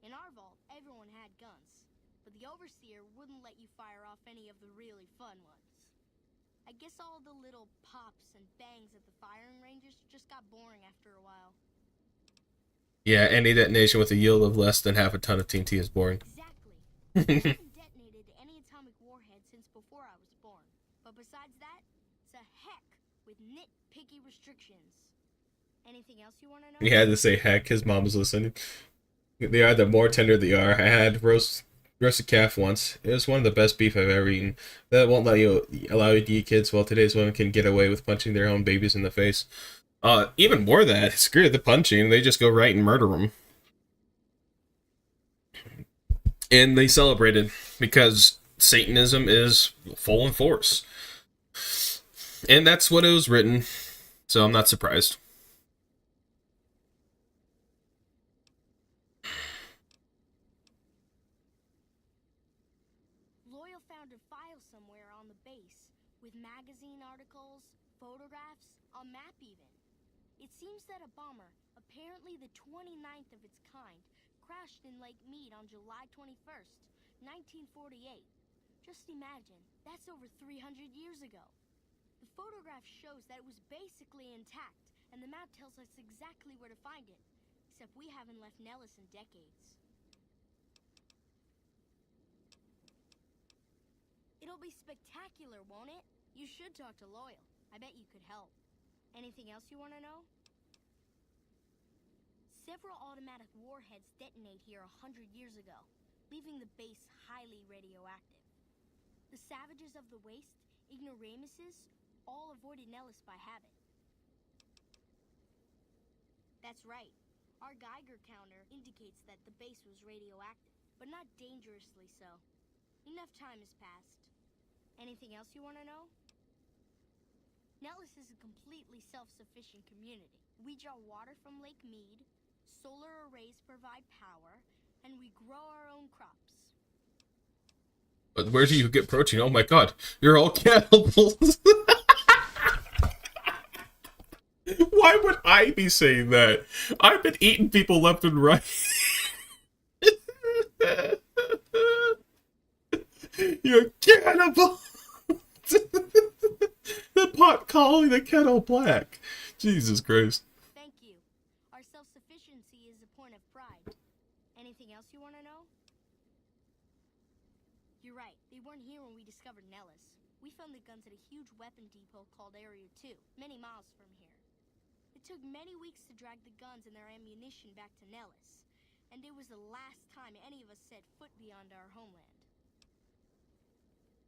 In our vault, everyone had guns, but the Overseer wouldn't let you fire off any of the really fun ones. I guess all the little pops and bangs at the firing ranges just got boring after a while. Yeah, any detonation with a yield of less than half a ton of TNT is boring. Exactly. I haven't detonated any atomic warhead since before I was born. But besides that, it's a heck with nitpicky restrictions. Anything else you want to know? He had to say heck, his mom was listening. They are, the more tender they are. I had roasted calf once. It was one of the best beef I've ever eaten. That won't allow you to eat kids, while today's women can get away with punching their own babies in the face. Even more than that, screw the punching, they just go right and murder them. And they celebrated because Satanism is full in force. And that's what it was written, so I'm not surprised. Loyal found a file somewhere on the base, with magazine articles, photographs, a map even. It seems that a bomber, apparently the 29th of its kind, crashed in Lake Mead on July 21st, 1948. Just imagine, that's over 300 years ago. The photograph shows that it was basically intact, and the map tells us exactly where to find it. Except we haven't left Nellis in decades. It'll be spectacular, won't it? You should talk to Loyal. I bet you could help. Anything else you want to know? Several automatic warheads detonate here 100 years ago, leaving the base highly radioactive. The savages of the waste, ignoramuses, all avoided Nellis by habit. That's right. Our Geiger counter indicates that the base was radioactive, but not dangerously so. Enough time has passed. Anything else you want to know? Nellis is a completely self-sufficient community. We draw water from Lake Mead, solar arrays provide power, and we grow our own crops. But where do you get protein? Oh my god, you're all cannibals. Why would I be saying that? I've been eating people left and right. You're cannibal. The pot calling the kettle black. Jesus Christ. Thank you. Our self-sufficiency is a point of pride. Anything else you want to know? You're right. They weren't here when we discovered Nellis. We found the guns at a huge weapon depot called Area 2, many miles from here. It took many weeks to drag the guns and their ammunition back to Nellis, and it was the last time any of us set foot beyond our homeland.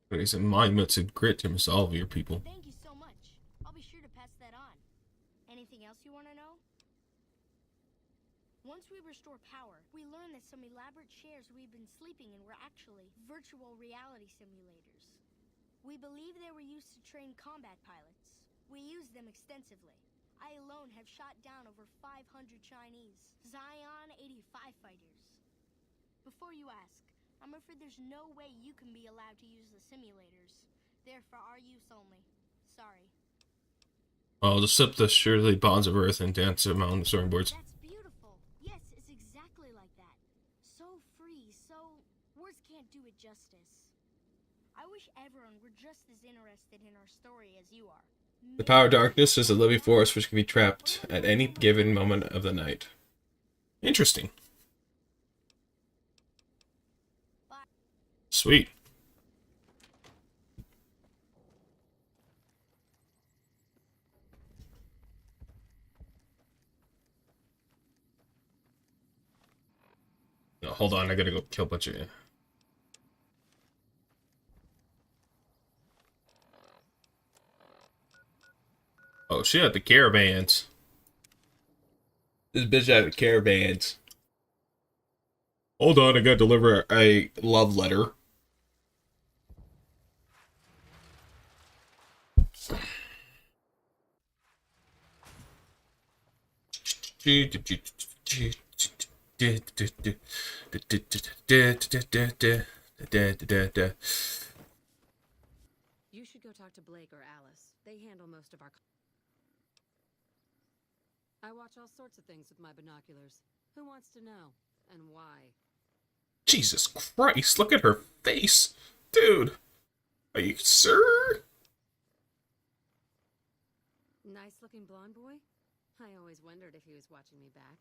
But it's a monument to grit to all of your people. Thank you so much. I'll be sure to pass that on. Anything else you want to know? Once we restore power, we learned that some elaborate chairs we've been sleeping in were actually virtual reality simulators. We believe they were used to train combat pilots. We used them extensively. I alone have shot down over 500 Chinese Zion 85 fighters. Before you ask, I'm afraid there's no way you can be allowed to use the simulators. They're for our use only. Sorry. I'll just sip the surely bonds of earth and dance among the soaring boards. That's beautiful. Yes, it's exactly like that. So free, so... words can't do it justice. I wish everyone were just as interested in our story as you are. The power of darkness is a living force which can be trapped at any given moment of the night. Interesting. Sweet. No, hold on, I gotta go kill a bunch of you. Oh shit, the caravans. This bitch had the caravans. Hold on, I gotta deliver a love letter. You should go talk to Blake or Alice. They handle most of our... I watch all sorts of things with my binoculars. Who wants to know? And why? Jesus Christ, look at her face. Dude. Are you sir? Nice looking blonde boy? I always wondered if he was watching me back.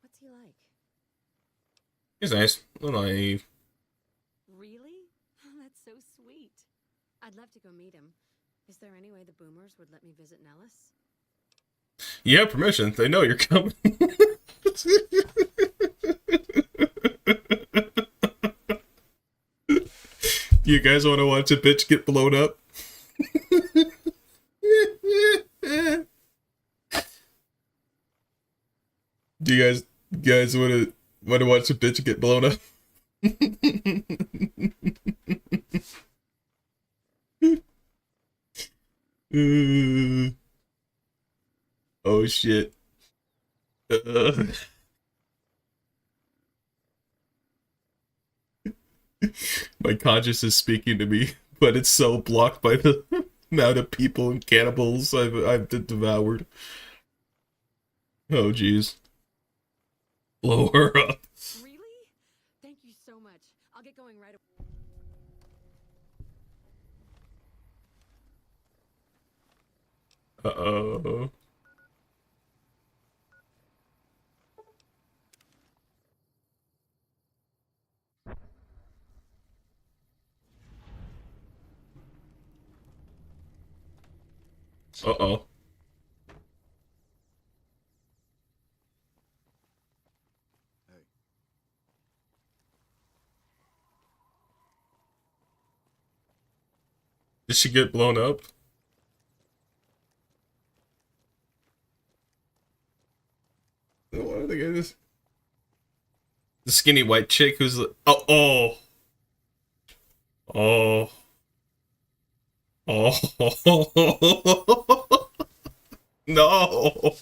What's he like? He's nice. A little naive. Really? That's so sweet. I'd love to go meet him. Is there any way the boomers would let me visit Nellis? You have permission. They know you're coming. You guys want to watch a bitch get blown up? Do you guys want to watch a bitch get blown up? Oh shit. My conscience is speaking to me, but it's so blocked by the amount of people and cannibals I've devoured. Oh jeez. Blow her up. Really? Thank you so much. I'll get going right away. Uh-oh. Uh-oh. Did she get blown up? What are they gonna do? The skinny white chick who's oh oh oh oh no no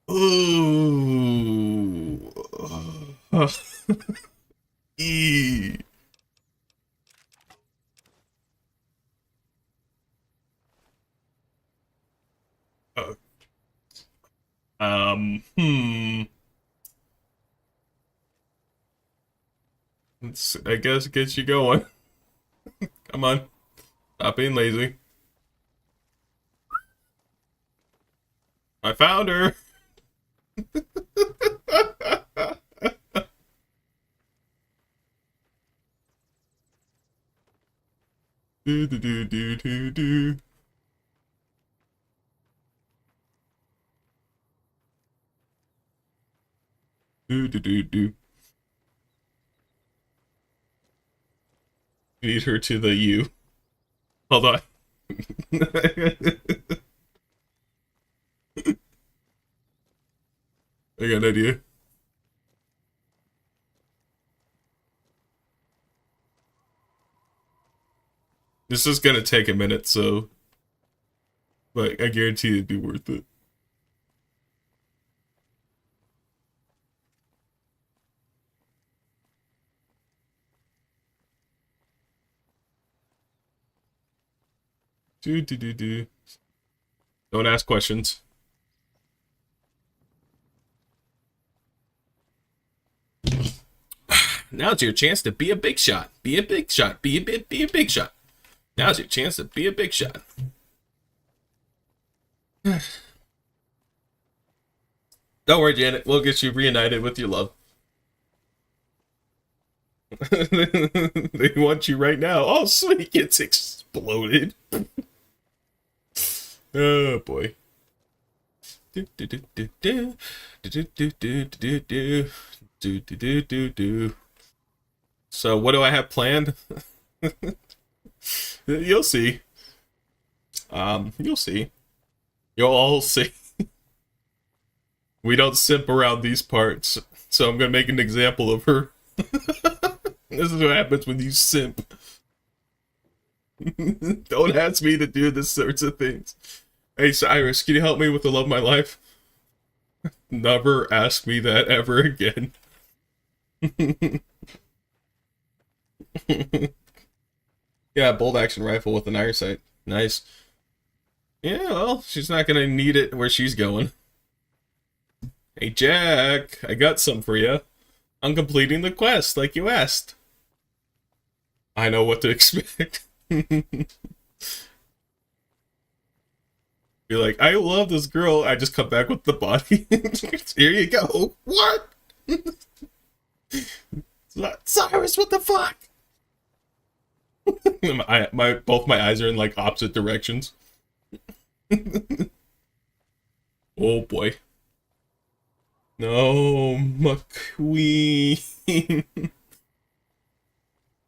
oh e uh, hmm. Let's, I guess, get you going. Come on. Stop being lazy. I found her. Do do do do do do. Do do do do. Beat her to the U. Hold on. I got an idea. This is gonna take a minute, so, but I guarantee it'd be worth it. Do do do do. Don't ask questions. Now's your chance to be a big shot. Be a big shot. Be a big shot. Now's your chance to be a big shot. Don't worry, Janet. We'll get you reunited with your love. They want you right now. Oh, sweet. Gets exploded. Oh, boy. Do do do do do do do do do do do do do do. So what do I have planned? You'll see. You'll see. You'll all see. We don't simp around these parts, so I'm gonna make an example of her. This is what happens when you simp. Don't ask me to do this sorts of things. Hey, Cyrus, can you help me with the love of my life? Never ask me that ever again. Yeah, bolt action rifle with an iron sight. Nice. Yeah, well, she's not gonna need it where she's going. Hey, Jack, I got some for you. I'm completing the quest like you asked. I know what to expect. You're like, I love this girl. I just come back with the body. Here you go. What? Cyrus, what the fuck? Both my eyes are in like opposite directions. Oh boy. No, McQueen.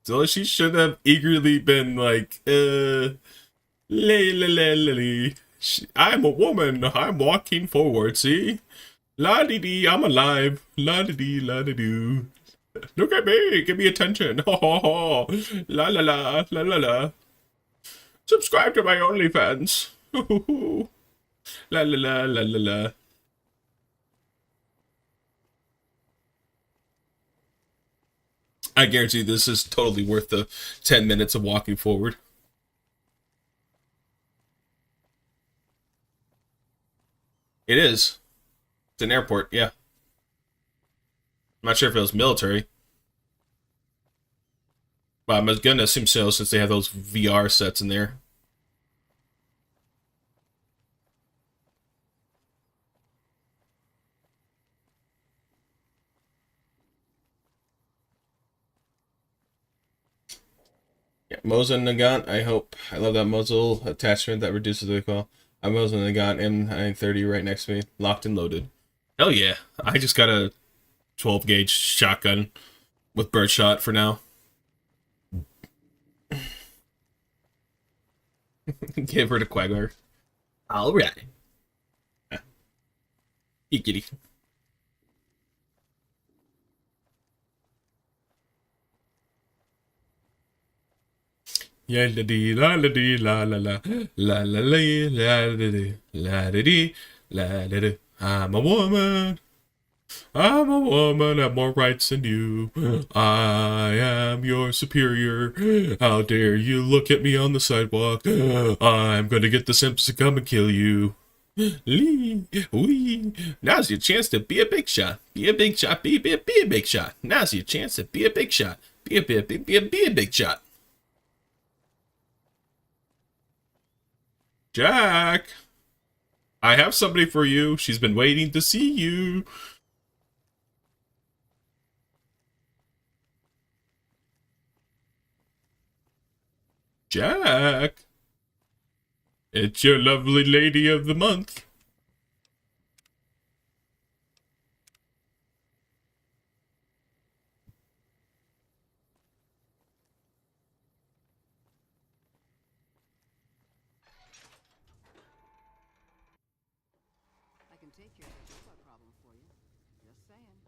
So she should have eagerly been like, I'm a woman. I'm walking forward. See, la dee dee. I'm alive. La dee dee. La dee doo. Look at me. Give me attention. Ho ho ho. La la la. La la la. Subscribe to my OnlyFans. La la la la la la. I guarantee this is totally worth the 10 minutes of walking forward. It is. It's an airport, yeah. I'm not sure if it was military. But I'm gonna assume so since they have those VR sets in there. Yeah, Mosin Nagant, I hope. I love that muzzle attachment that reduces the recoil. I'm Mosin Nagant M930 right next to me, locked and loaded. Hell yeah. I just gotta 12 gauge shotgun with birdshot for now. Give her to Quagmire. Alright. Kitty. Yeah, la dee la la dee la la la la la la la dee la dee la dee. I'm a woman. I'm a woman, I have more rights than you. I am your superior. How dare you look at me on the sidewalk? I'm gonna get the Simps to come and kill you. Lee, wee. Now's your chance to be a big shot. Be a big shot. Be a big shot. Now's your chance to be a big shot. Be a big shot. Jack, I have somebody for you. She's been waiting to see you. Jack, it's your lovely lady of the month. I can take care of the robot problem for you. Just saying.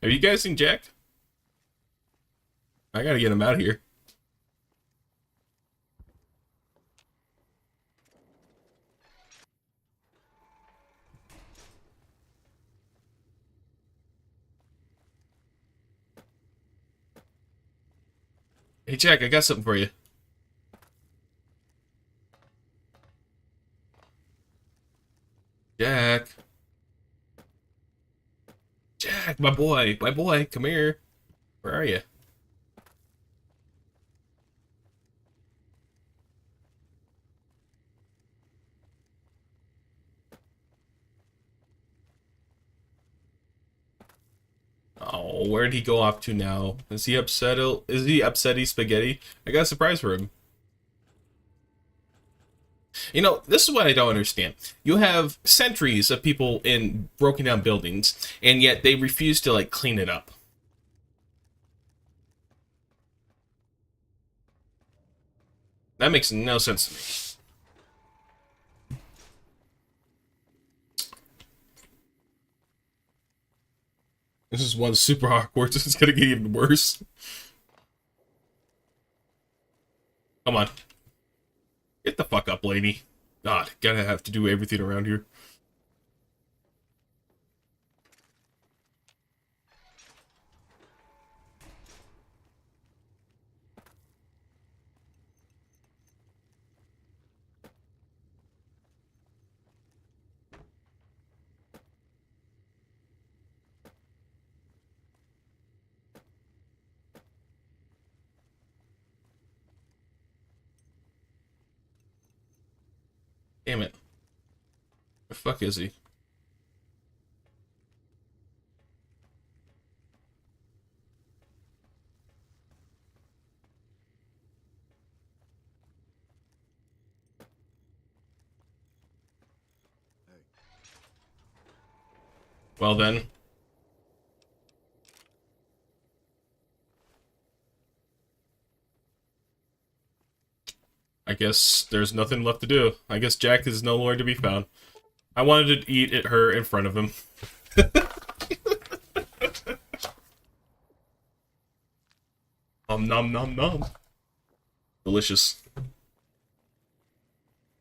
Have you guys seen Jack? I gotta get him out of here. Hey Jack, I got something for you. Jack. Jack, my boy, come here. Where are you? Oh, where'd he go off to now? Is he upset? Is he upsetty spaghetti? I got a surprise for him. You know, this is what I don't understand. You have centuries of people in broken down buildings, and yet they refuse to, like, clean it up. That makes no sense to me. This is one super awkward. This is gonna get even worse. Come on. Get the fuck up, lady. God, gotta have to do everything around here. Damn it. Where the fuck is he? Well then. I guess there's nothing left to do. I guess Jack is nowhere to be found. I wanted to eat at her in front of him. Nom nom nom. Delicious.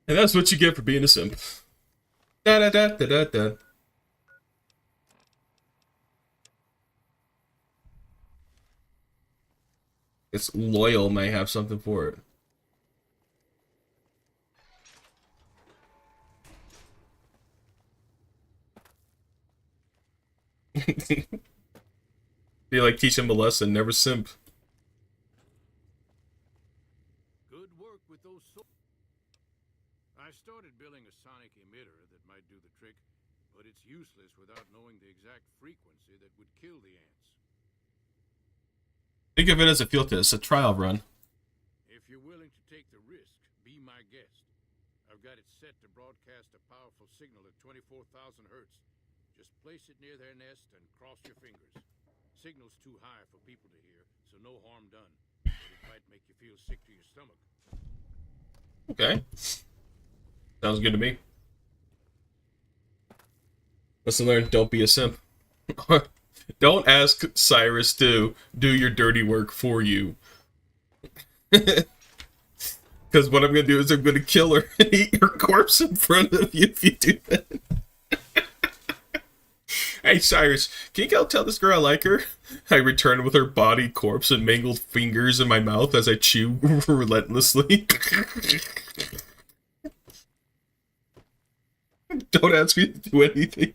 And that's what you get for being a simp. Da da da da da da. It's loyal may have something for it. Be like, teach him a lesson, never simp. Good work with those I started building a sonic emitter that might do the trick, but it's useless without knowing the exact frequency that would kill the ants. Think of it as a field test, a trial run. If you're willing to take the risk, be my guest. I've got it set to broadcast a powerful signal at 24,000 hertz. Just place it near their nest and cross your fingers. Signal's too high for people to hear, so no harm done. But it might make you feel sick to your stomach. Okay. Sounds good to me. Lesson learned, don't be a simp. Don't ask Cyrus to do your dirty work for you. Because what I'm going to do is I'm going to kill her and eat her corpse in front of you if you do that. Hey, Cyrus, can you go tell this girl I like her? I return with her body, corpse, and mangled fingers in my mouth as I chew relentlessly. Don't ask me to do anything.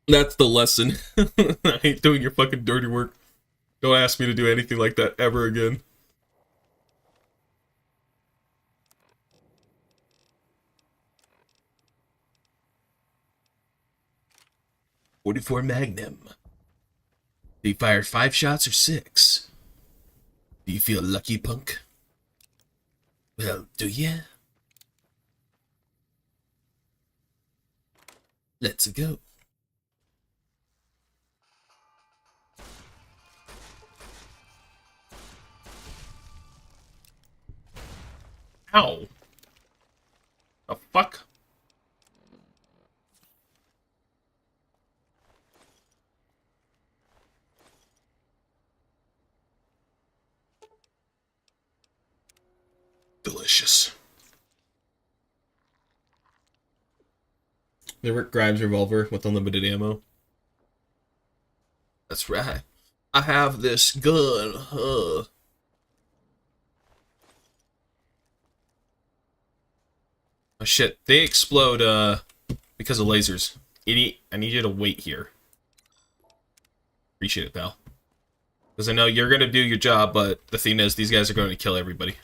That's the lesson. I ain't doing your fucking dirty work. Don't ask me to do anything like that ever again. .44 Magnum. Do you fire 5 shots or 6? Do you feel lucky, punk? Well, do ya? Let's go. Ow. The fuck? Delicious. The Rick Grimes revolver with unlimited ammo. That's right. I have this gun. Oh shit, they explode because of lasers. Idiot, I need you to wait here. Appreciate it, pal. Because I know you're gonna do your job, but the thing is, these guys are going to kill everybody.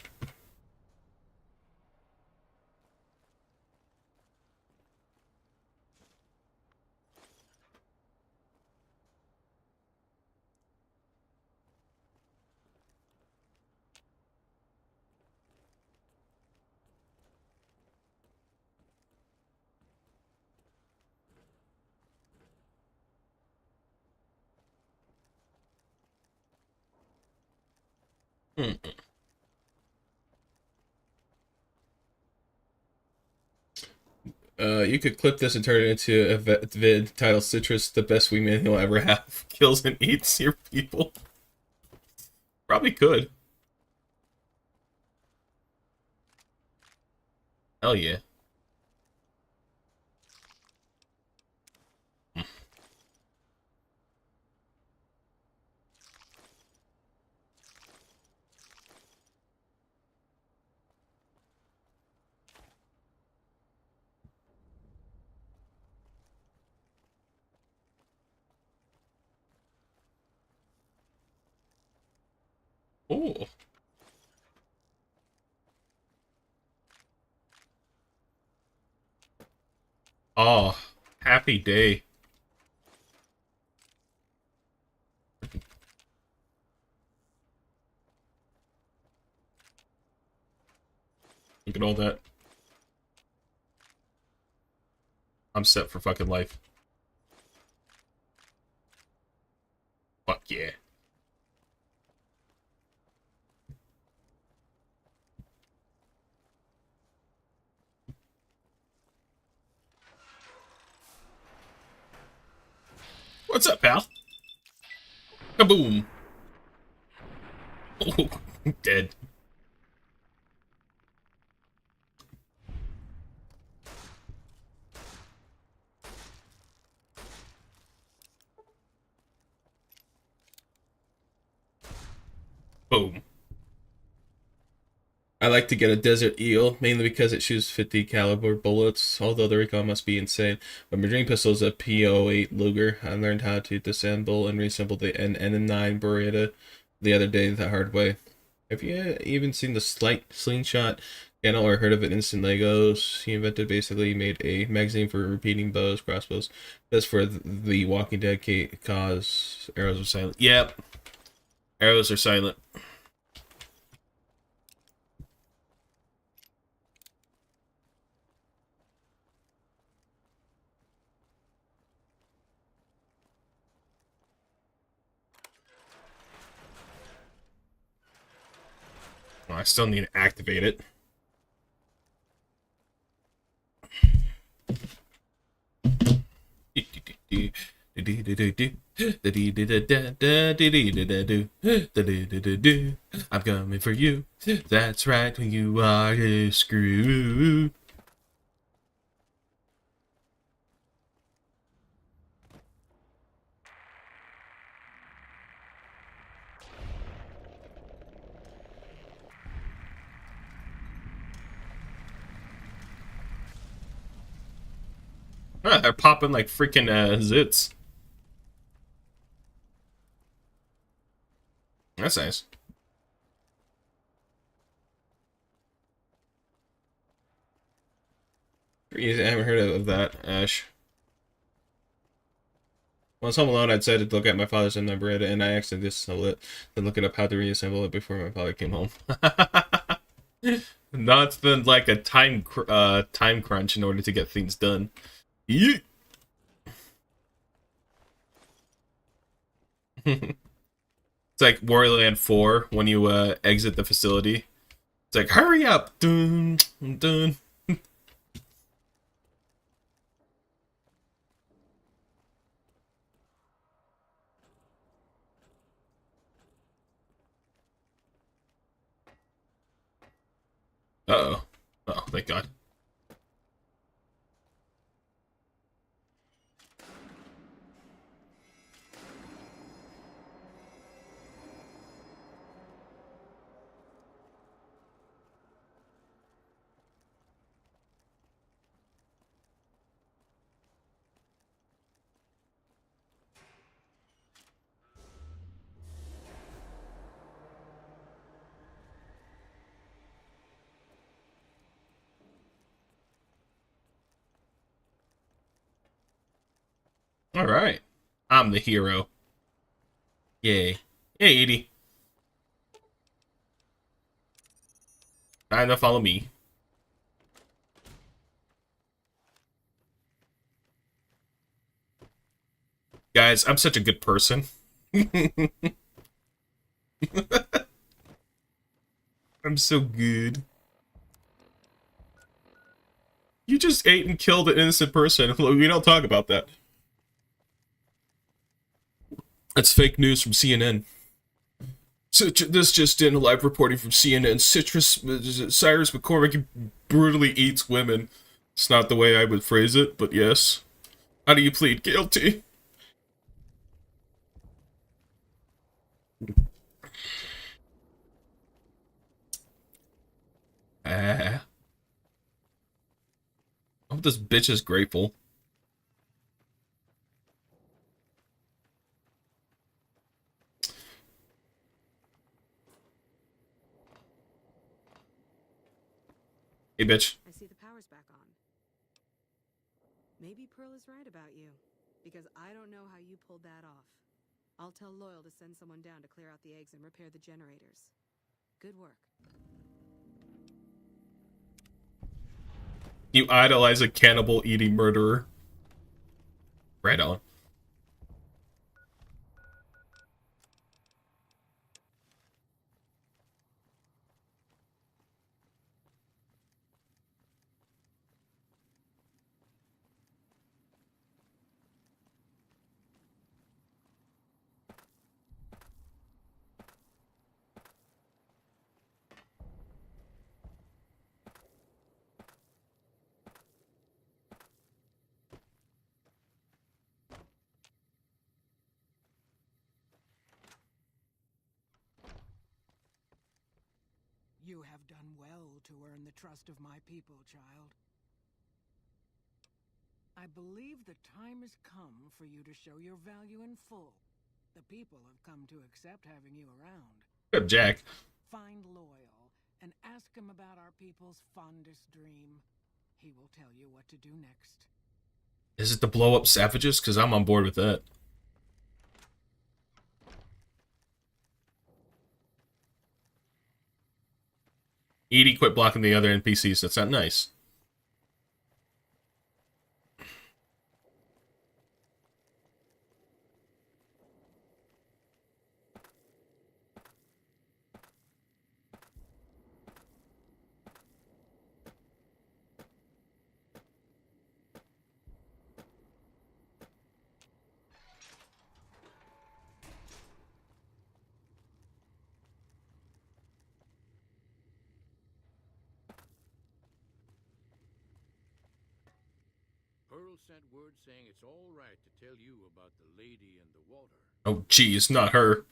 You could clip this and turn it into a vid titled Cytrus, the best wingman he'll ever have. Kills and eats your people. Probably could. Hell yeah. Oh. Oh, happy day. Look at all that. I'm set for fucking life. Fuck yeah. What's up, pal? Kaboom! Oh, dead. Boom. I like to get a desert eel, mainly because it shoots 50 caliber bullets, although the recoil must be insane. But my dream pistol is a P08 Luger. I learned how to disassemble and reassemble the NM9 Beretta the other day the hard way. Have you even seen the slingshot channel or heard of it? Instant Legos? He invented, basically made a magazine for repeating bows, crossbows. That's for the Walking Dead cause arrows are silent. Yep. Arrows are silent. I still need to activate it. I'm coming for you. That's right, you are a screw. They're popping like freaking zits. That's nice. I haven't heard of that, Ash. When I was home alone, I'd said to look at my father's number, and I accidentally disassembled it, then look it up how to reassemble it before my father came home. Now it's been like a time crunch in order to get things done. Yeet. It's like Warland 4 when you exit the facility. It's like, hurry up! Dun, dun. Uh-oh. Oh, thank God. Alright. I'm the hero. Yay. Hey, Edie. Time to follow me. Guys, I'm such a good person. I'm so good. You just ate and killed an innocent person. We don't talk about that. That's fake news from CNN. So this just in, live reporting from CNN. Cyrus McCormick brutally eats women. It's not the way I would phrase it, but yes. How do you plead guilty? Ah. I hope this bitch is grateful. Hey, bitch. I see the power's back on. Maybe Pearl is right about you, because I don't know how you pulled that off. I'll tell Loyal to send someone down to clear out the eggs and repair the generators. Good work. You idolize a cannibal eating murderer. Right on. You have done well to earn the trust of my people, child. I believe the time has come for you to show your value in full. The people have come to accept having you around. Good Jack. Find Loyal and ask him about our people's fondest dream. He will tell you what to do next. Is it to blow up savages? Because I'm on board with that. Edie quit blocking the other NPCs. That's not nice. Earl sent word saying it's all right to tell you about the lady in the water. Oh, geez, not her.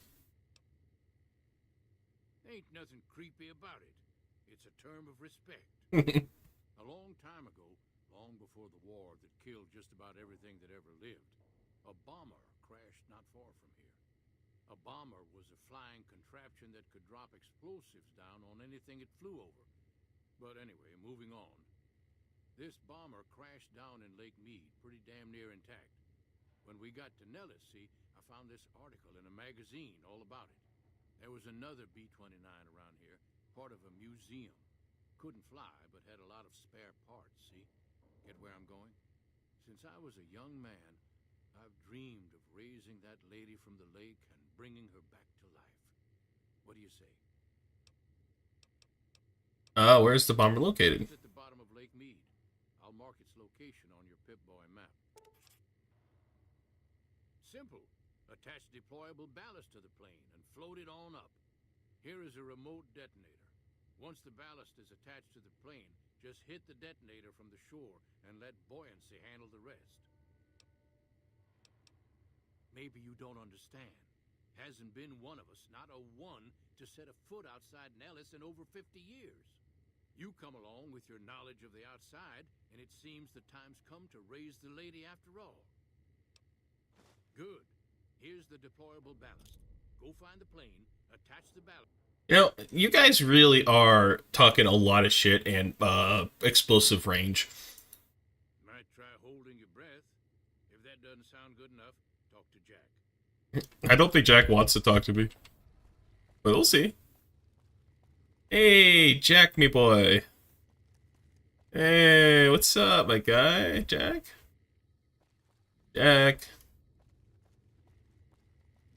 Ain't nothing creepy about it. It's a term of respect. A long time ago, long before the war that killed just about everything that ever lived, a bomber crashed not far from here. A bomber was a flying contraption that could drop explosives down on anything it flew over. But anyway, moving on. This bomber crashed down in Lake Mead, pretty damn near intact. When we got to Nellis, see, I found this article in a magazine all about it. There was another B-29 around here, part of a museum. Couldn't fly, but had a lot of spare parts, see? Get where I'm going? Since I was a young man, I've dreamed of raising that lady from the lake and bringing her back to life. What do you say? Where's the bomber located? It's at the bottom of Lake Mead. I'll mark its location on your Pip-Boy map. Simple. Attach deployable ballast to the plane and float it on up. Here is a remote detonator. Once the ballast is attached to the plane, just hit the detonator from the shore and let buoyancy handle the rest. Maybe you don't understand. Hasn't been one of us, not a one, to set a foot outside Nellis in over 50 years. You come along with your knowledge of the outside, and it seems the time's come to raise the lady after all. Good. Here's the deployable ballast. Go find the plane, attach the ballast. You know, you guys really are talking a lot of shit and explosive range. Might try holding your breath. If that doesn't sound good enough, talk to Jack. I don't think Jack wants to talk to me. But we'll see. Hey, Jack, me boy. Hey, what's up, my guy? Jack? Jack.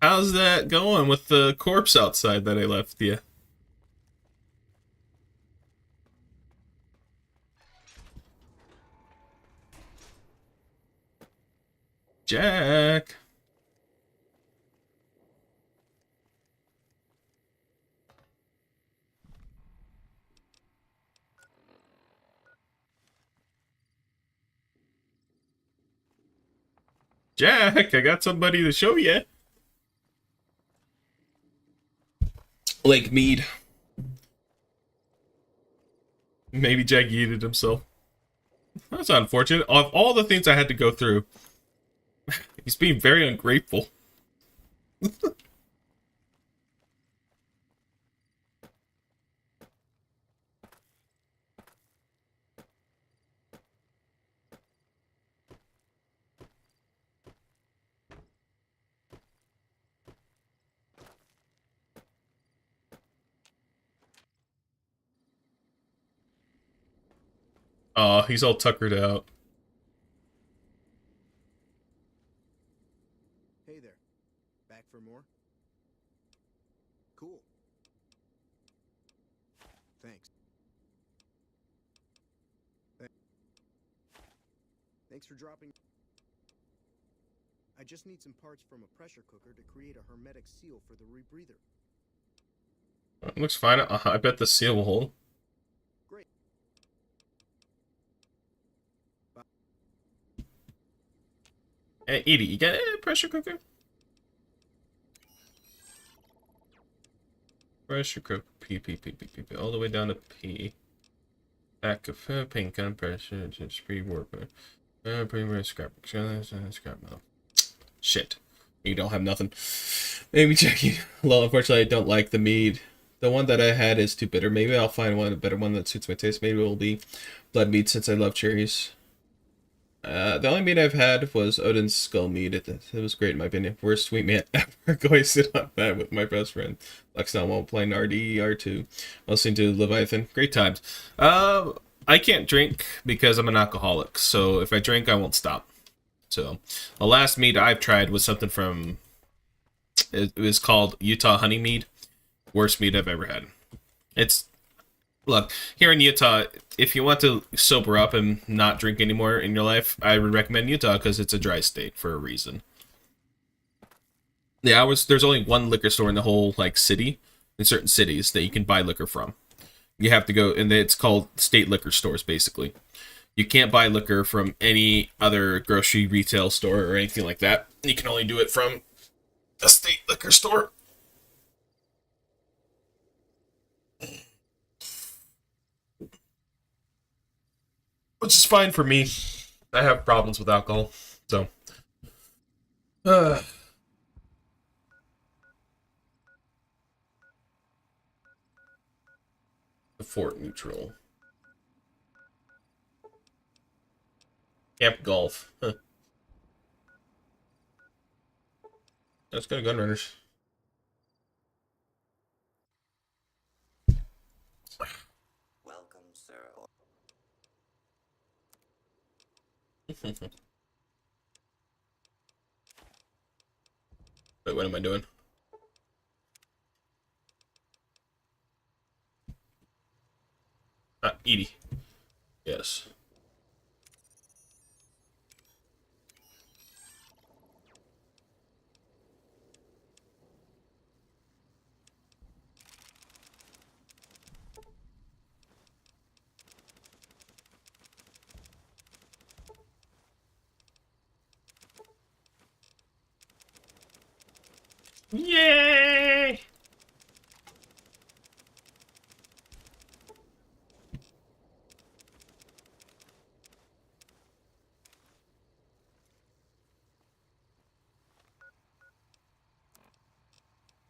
How's that going with the corpse outside that I left you? Jack. Jack, I got somebody to show you. Lake Mead. Maybe Jack yeeted himself. That's unfortunate. Of all the things I had to go through, he's being very ungrateful. Aw, he's all tuckered out. Hey there. Back for more? Cool. Thanks. Thanks for dropping. I just need some parts from a pressure cooker to create a hermetic seal for the rebreather. Looks fine. I bet the seal will hold. Great. Hey, Edie, you got a pressure cooker? Pressure cooker. P. All the way down to P. Back of paint gun pressure. Just pre-warp. Pre-warp scrap. Scrap metal. Shit. You don't have nothing. Maybe checking. Well, unfortunately, I don't like the mead. The one that I had is too bitter. Maybe I'll find a better one that suits my taste. Maybe it will be blood mead since I love cherries. The only meat I've had was Odin's skull meat. It was great in my opinion. Worst sweet meat ever. Going to sit on that with my best friend. Lexon while playing RDR2. Listening to Leviathan. Great times. I can't drink because I'm an alcoholic. So if I drink, I won't stop. So the last meat I've tried was something from... It was called Utah Honey Mead. Worst meat I've ever had. It's... Look, here in Utah, if you want to sober up and not drink anymore in your life, I would recommend Utah because it's a dry state for a reason. Yeah, there's only one liquor store in the whole city, in certain cities, that you can buy liquor from. You have to go, and it's called state liquor stores, basically. You can't buy liquor from any other grocery retail store or anything like that. You can only do it from a state liquor store. Which is fine for me. I have problems with alcohol, so. Uh, Fort Neutral. Camp Golf. Huh. That's good, Gunrunners. Welcome, sir. Wait, what am I doing? Edie. Yes. Yay!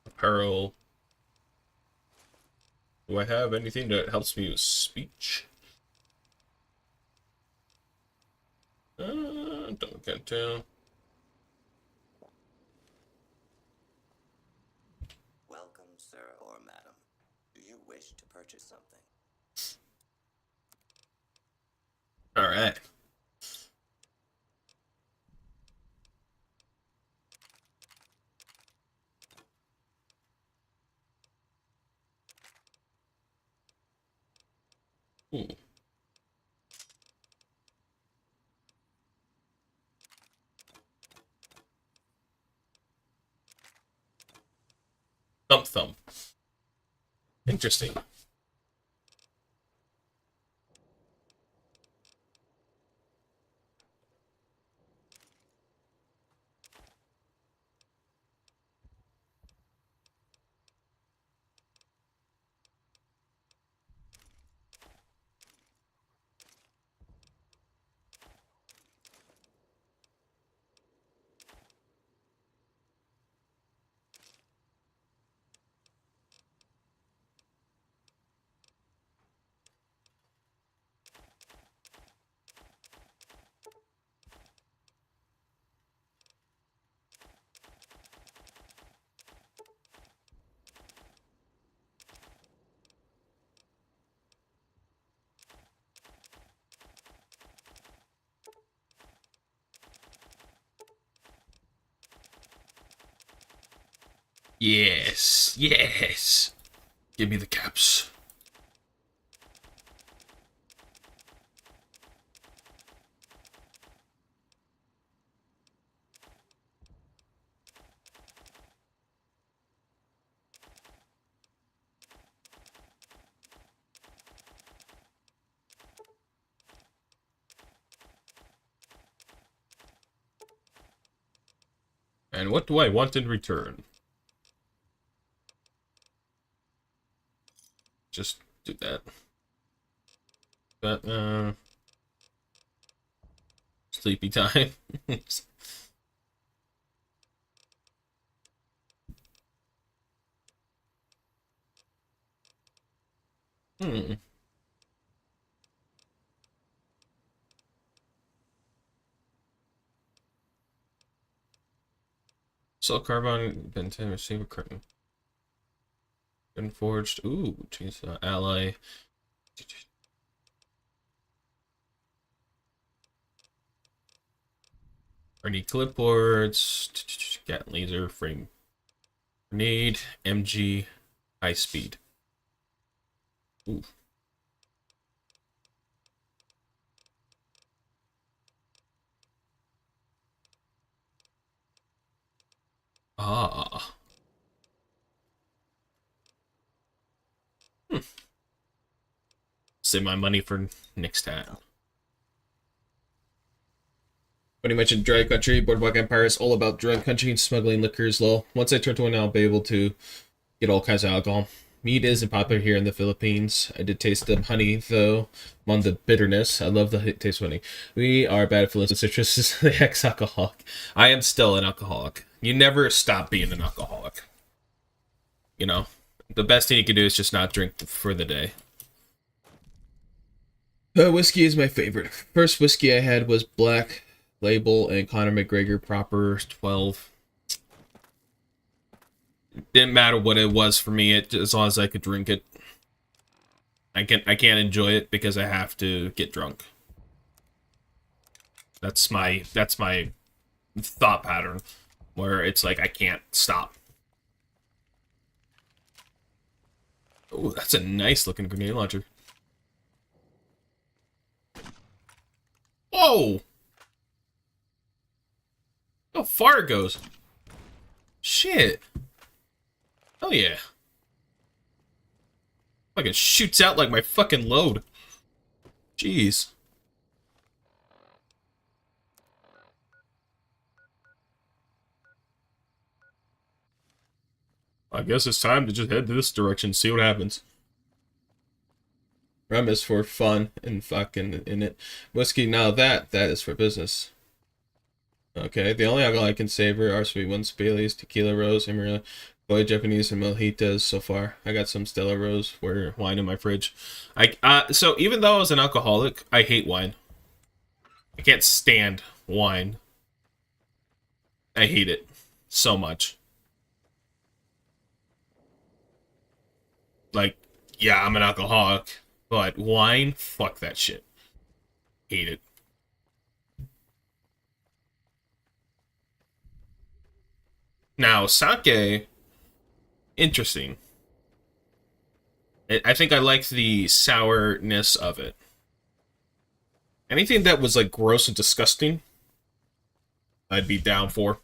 Apparel. Do I have anything that helps me with speech? Don't get to. Welcome, sir or madam. Do you wish to purchase something? Alright. Hmm. Thump thump. Interesting. Yes, yes. Give me the caps. And what do I want in return? Just do that. Sleepy time. Hmm. Silk carbon, Benton, receiver curtain. Been forged. Ooh, geez, ally. I need clipboards. Gat laser frame. Grenade. MG. High speed. Ooh. Ah. Hmm. Save my money for next time. When he mentioned Drug Country, Boardwalk Empire is all about drug country and smuggling liquors. Lol. Once I turn 21, I'll be able to get all kinds of alcohol. Mead isn't popular here in the Philippines. I did taste the honey, though. I'm on the bitterness. I love the taste of honey. We are bad at feelings. Citrus is the ex-alcoholic. I am still an alcoholic. You never stop being an alcoholic. You know, the best thing you can do is just not drink for the day. Whiskey is my favorite. First whiskey I had was Black Label and Conor McGregor Proper 12. Didn't matter what it was for me, as long as I could drink it. I can't enjoy it because I have to get drunk. That's my thought pattern, where it's like I can't stop. Oh, that's a nice looking grenade launcher. Whoa! How far it goes. Shit. Oh yeah. Like it shoots out like my fucking load. Jeez. I guess it's time to just head this direction, see what happens. Rum is for fun and fucking in it. Whiskey, now that is for business. Okay, the only alcohol I can savor are sweet ones, Bailey's, Tequila Rose, Amarillo, Boy Japanese, and Mojitos so far. I got some Stella Rose wine in my fridge. So even though I was an alcoholic, I hate wine. I can't stand wine. I hate it so much. Like, yeah, I'm an alcoholic, but wine, fuck that shit. Hate it. Now, sake, interesting. I think I liked the sourness of it. Anything that was like gross and disgusting, I'd be down for.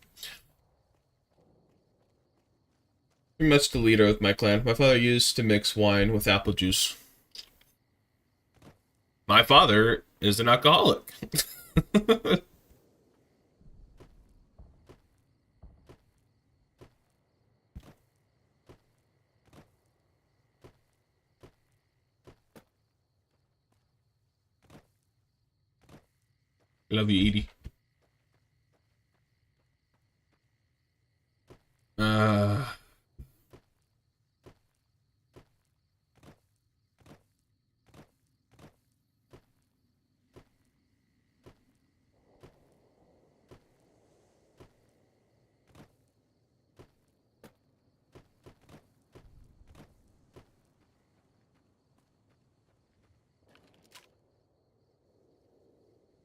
Pretty much the leader of my clan. My father used to mix wine with apple juice. My father is an alcoholic. Love you, Edie. Uh,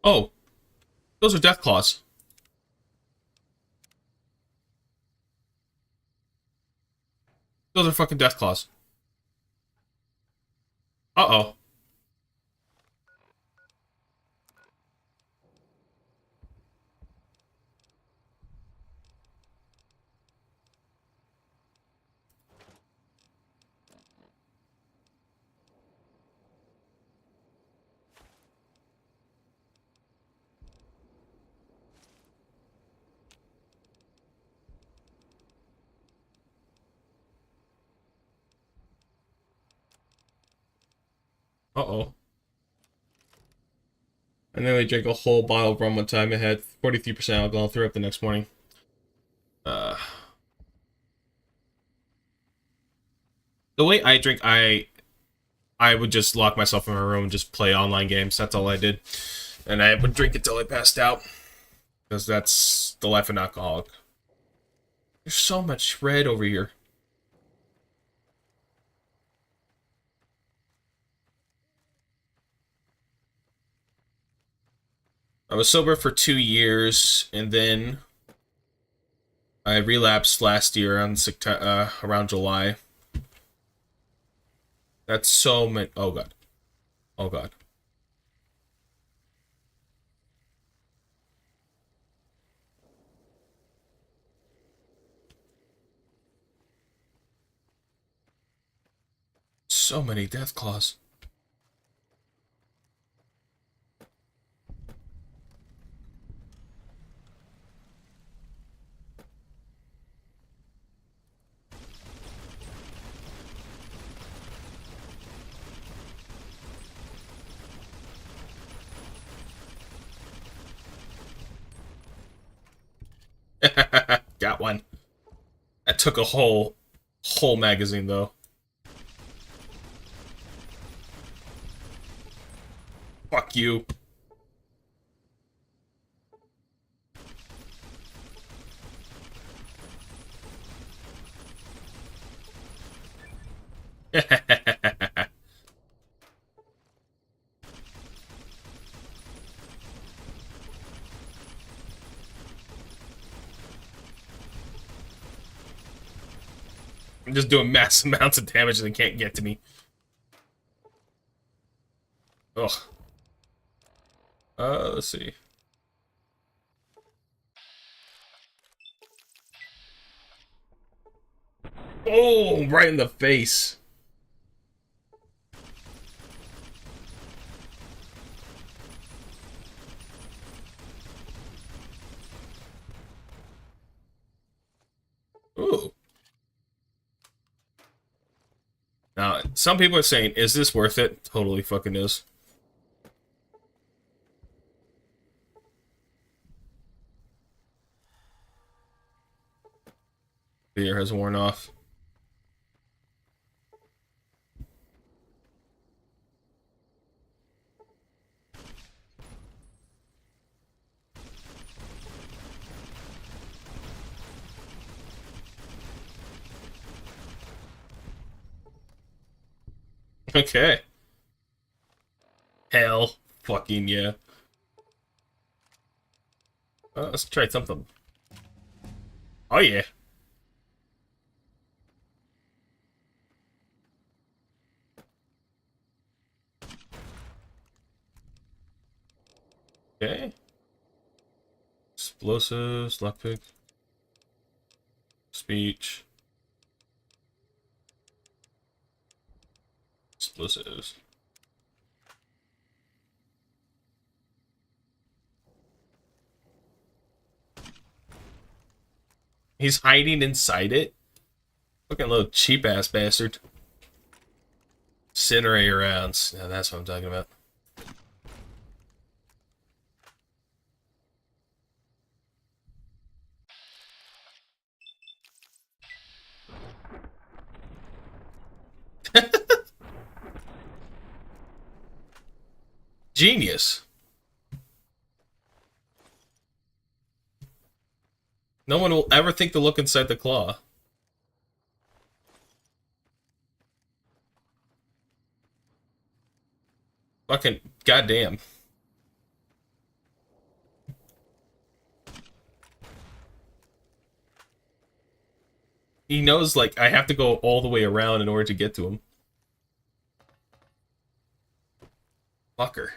oh, those are death claws. Those are fucking death claws. Uh-oh. Uh-oh. I nearly drank a whole bottle of rum one time. It had 43% alcohol. Threw up the next morning. The way I drink, I would just lock myself in my room and just play online games. That's all I did. And I would drink until I passed out. Because that's the life of an alcoholic. There's so much red over here. I was sober for 2 years, and then I relapsed last year on around July. That's so many. Oh god. Oh god. So many death claws. Got one. That took a whole magazine though. Fuck you. I'm just doing mass amounts of damage and they can't get to me. Ugh. Let's see. Oh, right in the face. Ooh. Now, some people are saying, is this worth it? Totally fucking is. The air has worn off. Okay. Hell fucking yeah. Let's try something. Oh yeah. Okay. Explosives, lockpick. Speech. Explosives. He's hiding inside it? Looking a little cheap ass bastard. Incinerator rounds. Yeah, that's what I'm talking about. Genius. No one will ever think to look inside the claw. Fucking goddamn. He knows, like, I have to go all the way around in order to get to him. Fucker.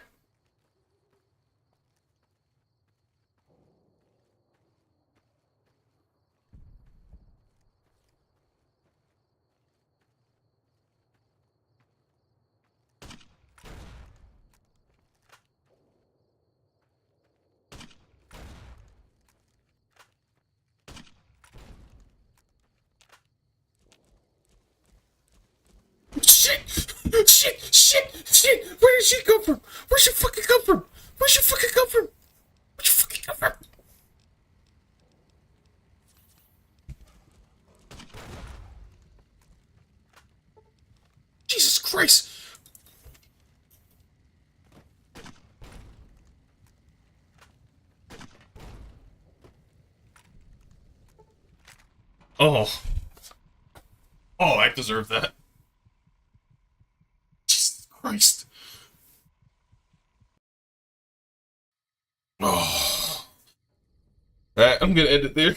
Shit! Shit! Where did she come from? Where'd she fucking come from? Where'd she fucking come from? Where'd she fucking come from? Jesus Christ! Oh. Oh, I deserve that. Jesus Christ. Oh. Alright, I'm gonna end it there.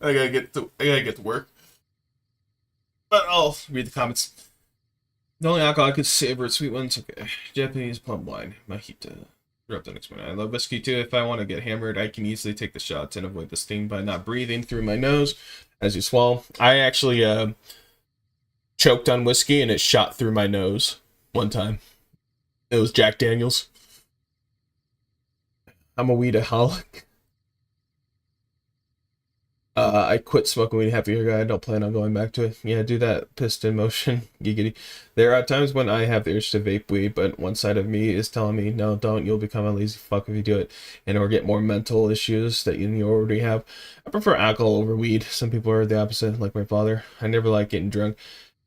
I gotta get to work. But I'll read the comments. The only alcohol I could savor is sweet ones. Okay. Japanese plum wine. Mahita. Up the next one. I love whiskey too. If I want to get hammered, I can easily take the shots and avoid the sting by not breathing through my nose as you swallow. I actually choked on whiskey and it shot through my nose one time. It was Jack Daniels. I'm a weedaholic. I quit smoking weed. Happier guy. I don't plan on going back to it. Yeah, do that piston motion. Giggity. There are times when I have the urge to vape weed, but one side of me is telling me, no, don't. You'll become a lazy fuck if you do it, and or get more mental issues that you already have. I prefer alcohol over weed. Some people are the opposite, like my father. I never like getting drunk.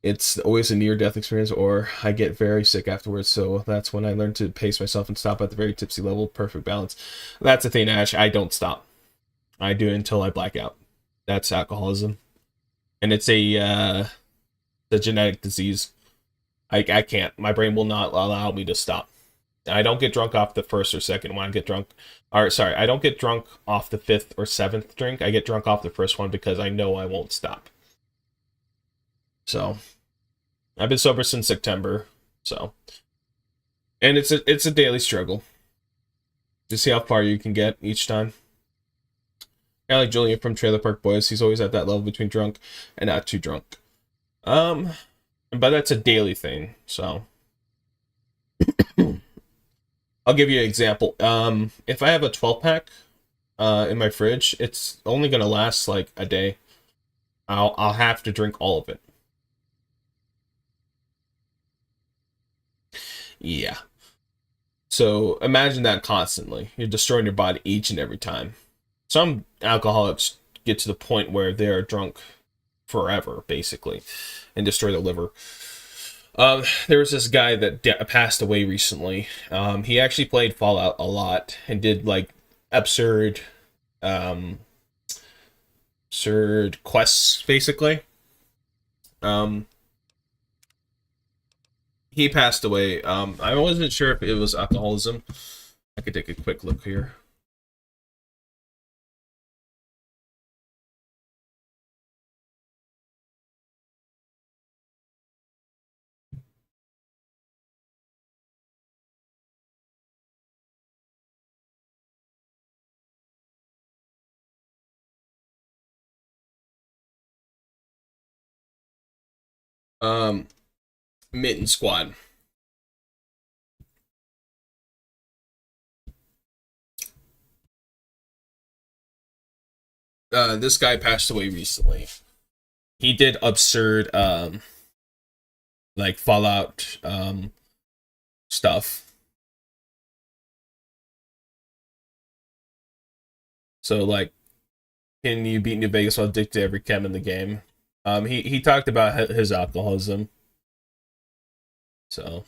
It's always a near-death experience, or I get very sick afterwards. So that's when I learned to pace myself and stop at the very tipsy level. Perfect balance. That's the thing, Ash. I don't stop. I do it until I black out. That's alcoholism, and it's a genetic disease. I can't. My brain will not allow me to stop. I don't get drunk off the first or second one. I get drunk. Or sorry, I don't get drunk off the fifth or seventh drink. I get drunk off the first one because I know I won't stop. So I've been sober since September. So, and it's a daily struggle to see how far you can get each time. Kind of like Julian from Trailer Park Boys. He's always at that level between drunk and not too drunk. But that's a daily thing. So I'll give you an example. If I have a 12 pack in my fridge, it's only gonna last like a day. I'll have to drink all of it. Yeah. So imagine that constantly. You're destroying your body each and every time. Some alcoholics get to the point where they're drunk forever, basically, and destroy the liver. There was this guy that passed away recently. He actually played Fallout a lot and did like absurd, absurd quests, basically. Um, he passed away. I wasn't sure if it was alcoholism. I could take a quick look here. Um, Mitten Squad. This guy passed away recently. He did absurd, like Fallout, stuff. So like, can you beat New Vegas while addicted to every chem in the game? He talked about his alcoholism. So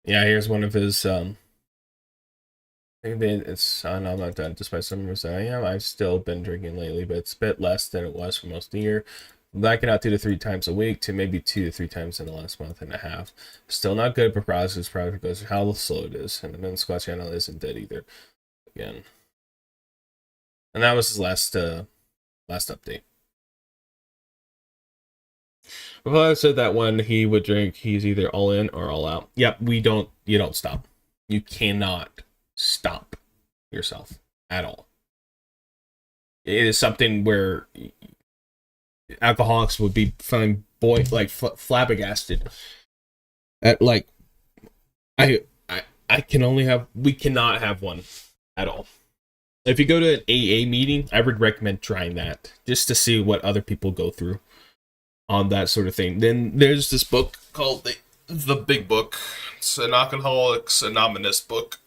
yeah, here's one of his. Maybe it's I know I'm not done. Despite some rumors that I am, I've still been drinking lately, but it's a bit less than it was for most of the year. Blacking out 2 to 3 times a week to maybe 2 to 3 times in the last month and a half. Still not good, but process probably because of how slow it is, and the men's squad channel isn't dead either. Again, and that was his last update. Well, I said that when he would drink, he's either all in or all out. Yep, we don't. You don't stop. You cannot stop yourself at all. It is something where alcoholics would be feeling flabbergasted at like I can only have we cannot have one at all. If you go to an AA meeting, I would recommend trying that just to see what other people go through on that sort of thing. Then there's this book called the Big Book. It's an Alcoholics Anonymous book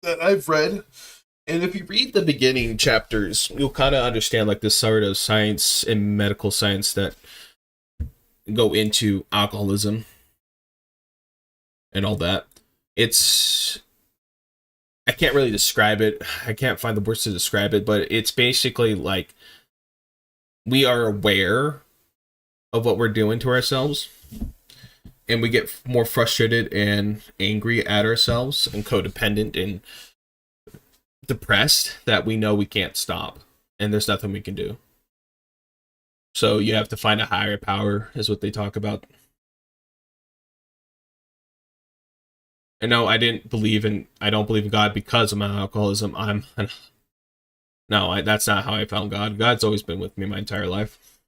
that I've read. And if you read the beginning chapters, you'll kind of understand like the sort of science and medical science that go into alcoholism and all that. I can't really describe it. I can't find the words to describe it, but it's basically like we are aware of what we're doing to ourselves, and we get more frustrated and angry at ourselves and codependent and depressed that we know we can't stop and there's nothing we can do. So you have to find a higher power is what they talk about. And no, I don't believe in God because of my alcoholism. That's not how I found God. God's always been with me my entire life.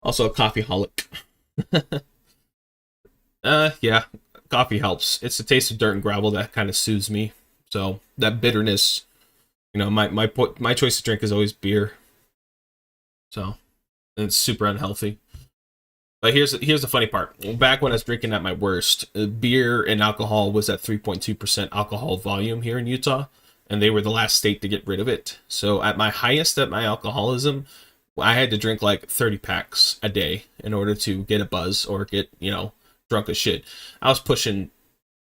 Also a coffeeholic. Yeah, coffee helps. It's the taste of dirt and gravel that kind of soothes me. So that bitterness, my choice to drink is always beer. So and it's super unhealthy. But here's the funny part. Back when I was drinking at my worst, beer and alcohol was at 3.2% alcohol volume here in Utah, and they were the last state to get rid of it. So at my highest at my alcoholism, I had to drink like 30 packs a day in order to get a buzz or get, drunk as shit. I was pushing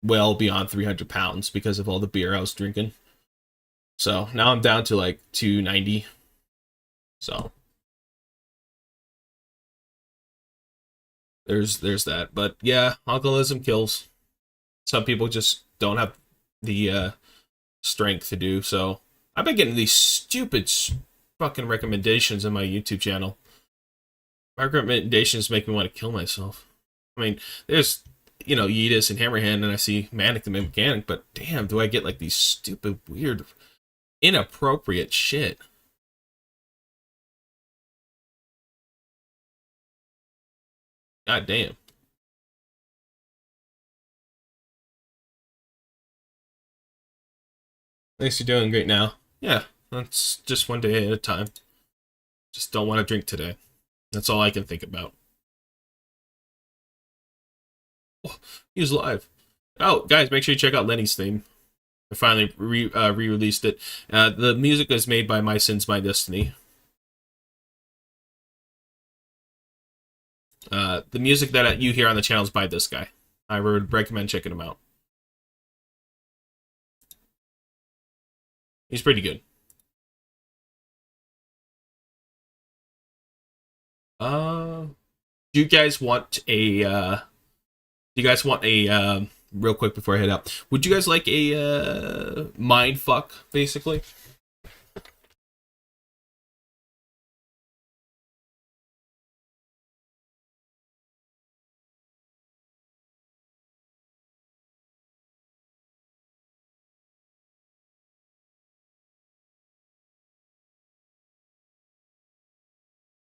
well beyond 300 pounds because of all the beer I was drinking. So now I'm down to like 290. So there's that. But yeah, alcoholism kills. Some people just don't have the strength to do so. I've been getting these stupid fucking recommendations in my YouTube channel. My recommendations make me want to kill myself. I mean, there's, Yeetus and Hammerhand, and I see Manic the Mechanic, but damn, do I get like these stupid, weird, inappropriate shit. God damn. Thanks, you're doing great now. Yeah, that's just one day at a time. Just don't want to drink today. That's all I can think about. Oh, he's live. Oh, guys, make sure you check out Lenny's theme. I finally re-released it. The music is made by My Sins, My Destiny. The music that you hear on the channel is by this guy. I would recommend checking him out. He's pretty good. Do you guys want a real quick before I head out? Would you guys like a mind fuck, basically?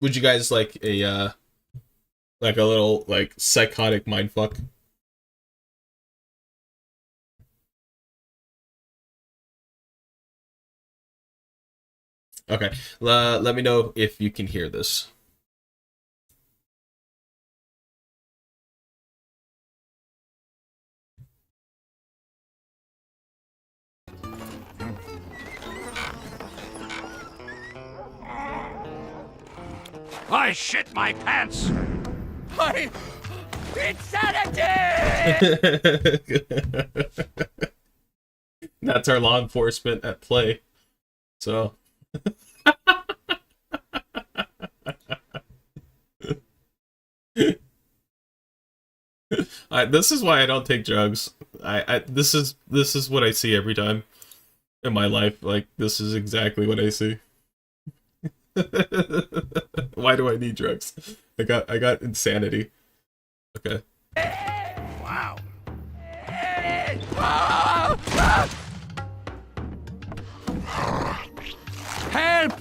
Would you guys like a little like psychotic mind fuck? Okay, let me know if you can hear this. I shit my pants! Insanity! That's our law enforcement at play. So. This is why I don't take drugs. This is what I see every time in my life. Like, this is exactly what I see. Why do I need drugs? I got insanity. Okay. Wow. Help!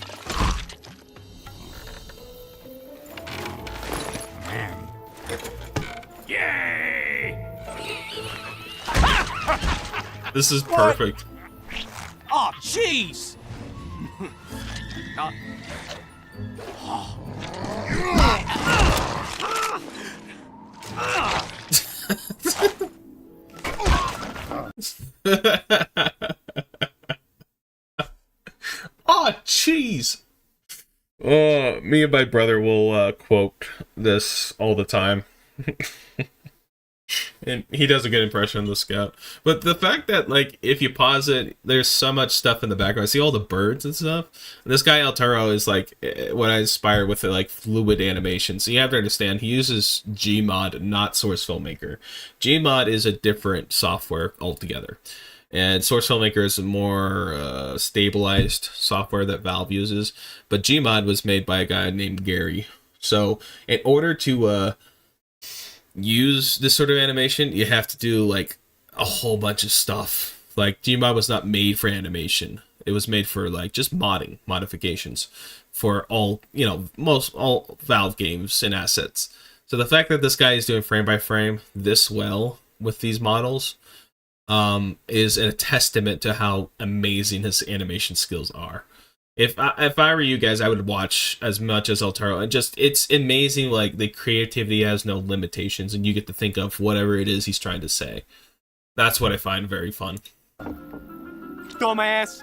Man. Yay! This is perfect. Oh, jeez! Oh, jeez. Me and my brother will quote this all the time. And he does a good impression of the Scout. But the fact that, like, if you pause it, there's so much stuff in the background. I see all the birds and stuff. And this guy, El Toro, is, like, what I inspire with, like, fluid animation. So you have to understand, he uses Gmod, not Source Filmmaker. Gmod is a different software altogether. And Source Filmmaker is a more stabilized software that Valve uses. But Gmod was made by a guy named Gary. So in order to use this sort of animation, you have to do like a whole bunch of stuff. Like, Gmod was not made for animation. It was made for like just modifications for all, all Valve games and assets. So the fact that this guy is doing frame by frame this well with these models is a testament to how amazing his animation skills are. If I were you guys, I would watch as much as El Toro, and just it's amazing. Like the creativity has no limitations, and you get to think of whatever it is he's trying to say. That's what I find very fun. Dumbass.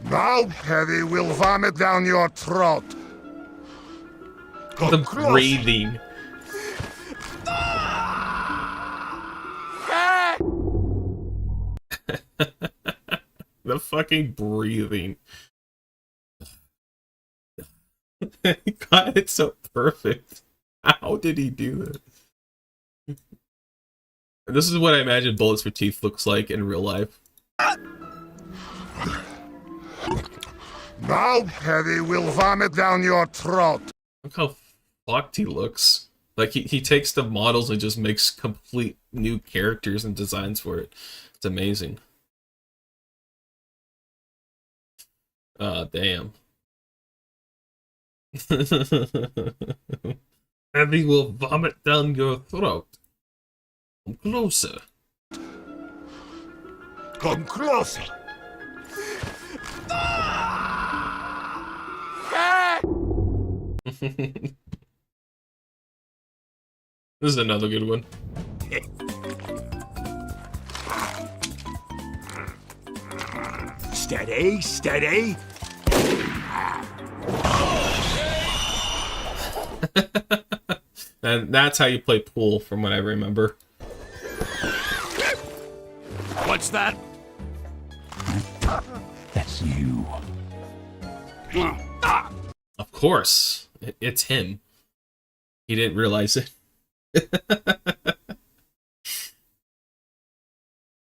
Now, Perry will vomit down your throat. The breathing. The fucking breathing. He got it so perfect. How did he do that? And this is what I imagine Bullets for Teeth looks like in real life. Now, Perry will vomit down your throat. Look how fucked he looks. Like he takes the models and just makes complete new characters and designs for it. It's amazing. Damn. Abby will vomit down your throat. Come closer. Come closer. This is another good one. Steady, steady. And that's how you play pool, from what I remember. What's that? That's you. Of course, it's him. He didn't realize it.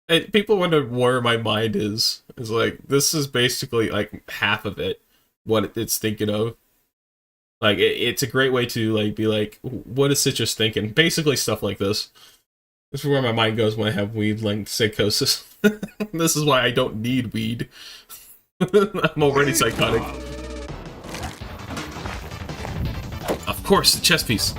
And people wonder where my mind is. It's like, this is basically like half of it, what it's thinking of. Like, it's a great way to like be like, what is Cytrus thinking? Basically stuff like this. This is where my mind goes when I have weed-linked psychosis. This is why I don't need weed. I'm already psychotic. Of course, the chess piece.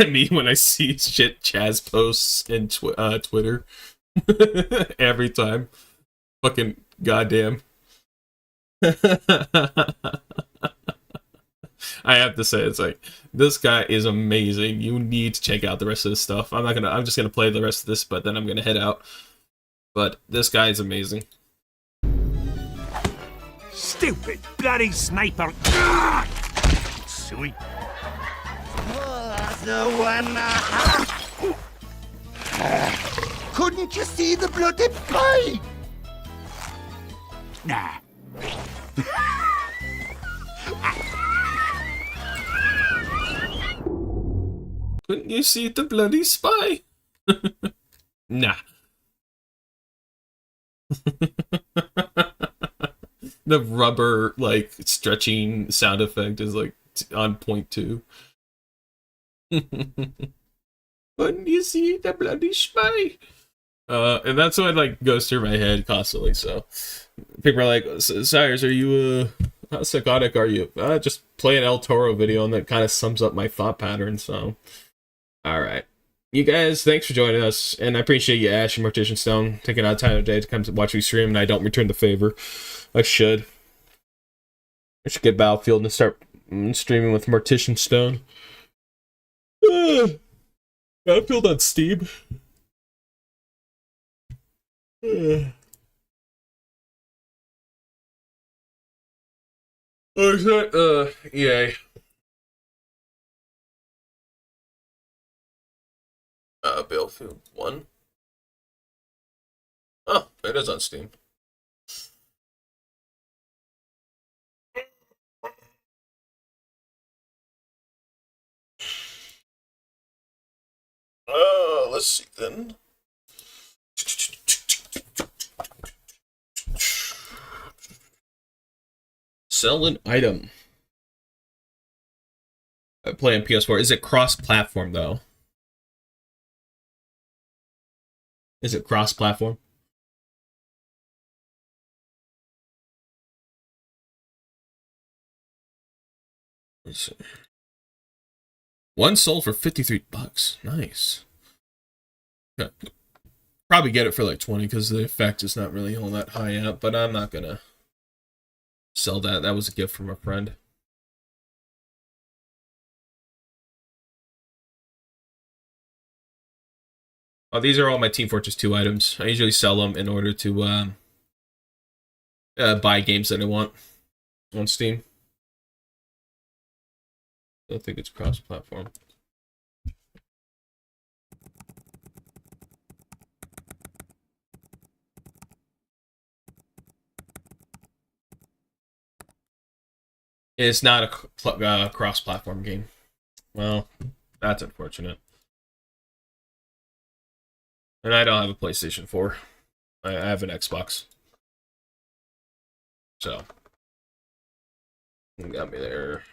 Me when I see shit Chaz posts in Twitter. Every time. Fucking goddamn. I have to say, it's like, this guy is amazing. You need to check out the rest of this stuff. I'm just gonna play the rest of this, but then I'm gonna head out. But this guy is amazing. Stupid bloody sniper. Sweet. Couldn't you see the bloody pie? Nah. Couldn't you see the bloody spy? Nah. The rubber, like, stretching sound effect is, like, on point too. Couldn't you see the bloody spy? And that's what, like, goes through my head constantly, so. People are like, Cyrus, are you, how psychotic are you? Just play an El Toro video, and that kind of sums up my thought pattern, so. Alright. You guys, thanks for joining us, and I appreciate you, Ash and Mortician Stone, taking out time today to come to watch me stream, and I don't return the favor. I should. I should get Battlefield and start streaming with Mortician Stone. Battlefield on Steam. Oh, is that, EA? Battlefield 1. Oh, it is on Steam. Let's see then. Sell an item. I play on PS4. Is it cross-platform, though? Is it cross-platform? Let's see. One sold for $53. Nice. Yeah. Probably get it for like 20 because the effect is not really all that high up, but I'm not gonna sell that. That was a gift from a friend. Oh, these are all my Team Fortress 2 items. I usually sell them in order to buy games that I want on Steam. I don't think it's cross-platform. It's not a cross-platform game. Well, that's unfortunate. And I don't have a PlayStation 4. I have an Xbox. So. You got me there.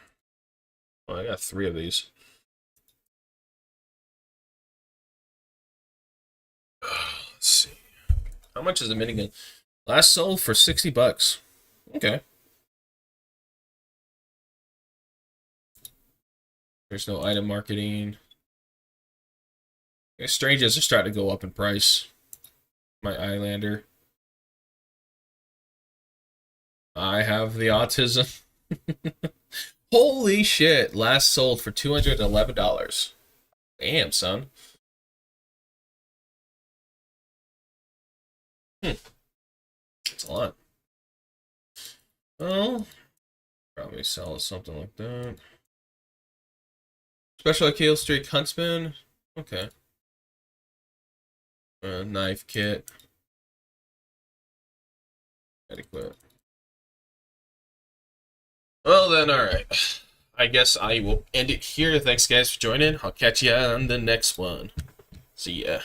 Oh, I got 3 of these. Let's see. How much is the minigun? Last sold for $60. Okay. There's no item marketing. Strangers are starting to go up in price. My Islander. I have the autism. Holy shit. Last sold for $211. Damn, son. That's a lot. Oh. Probably sell something like that. Special kill streak huntsman. Okay. Knife kit. Adequate. Well then, alright. I guess I will end it here. Thanks guys for joining. I'll catch you on the next one. See ya.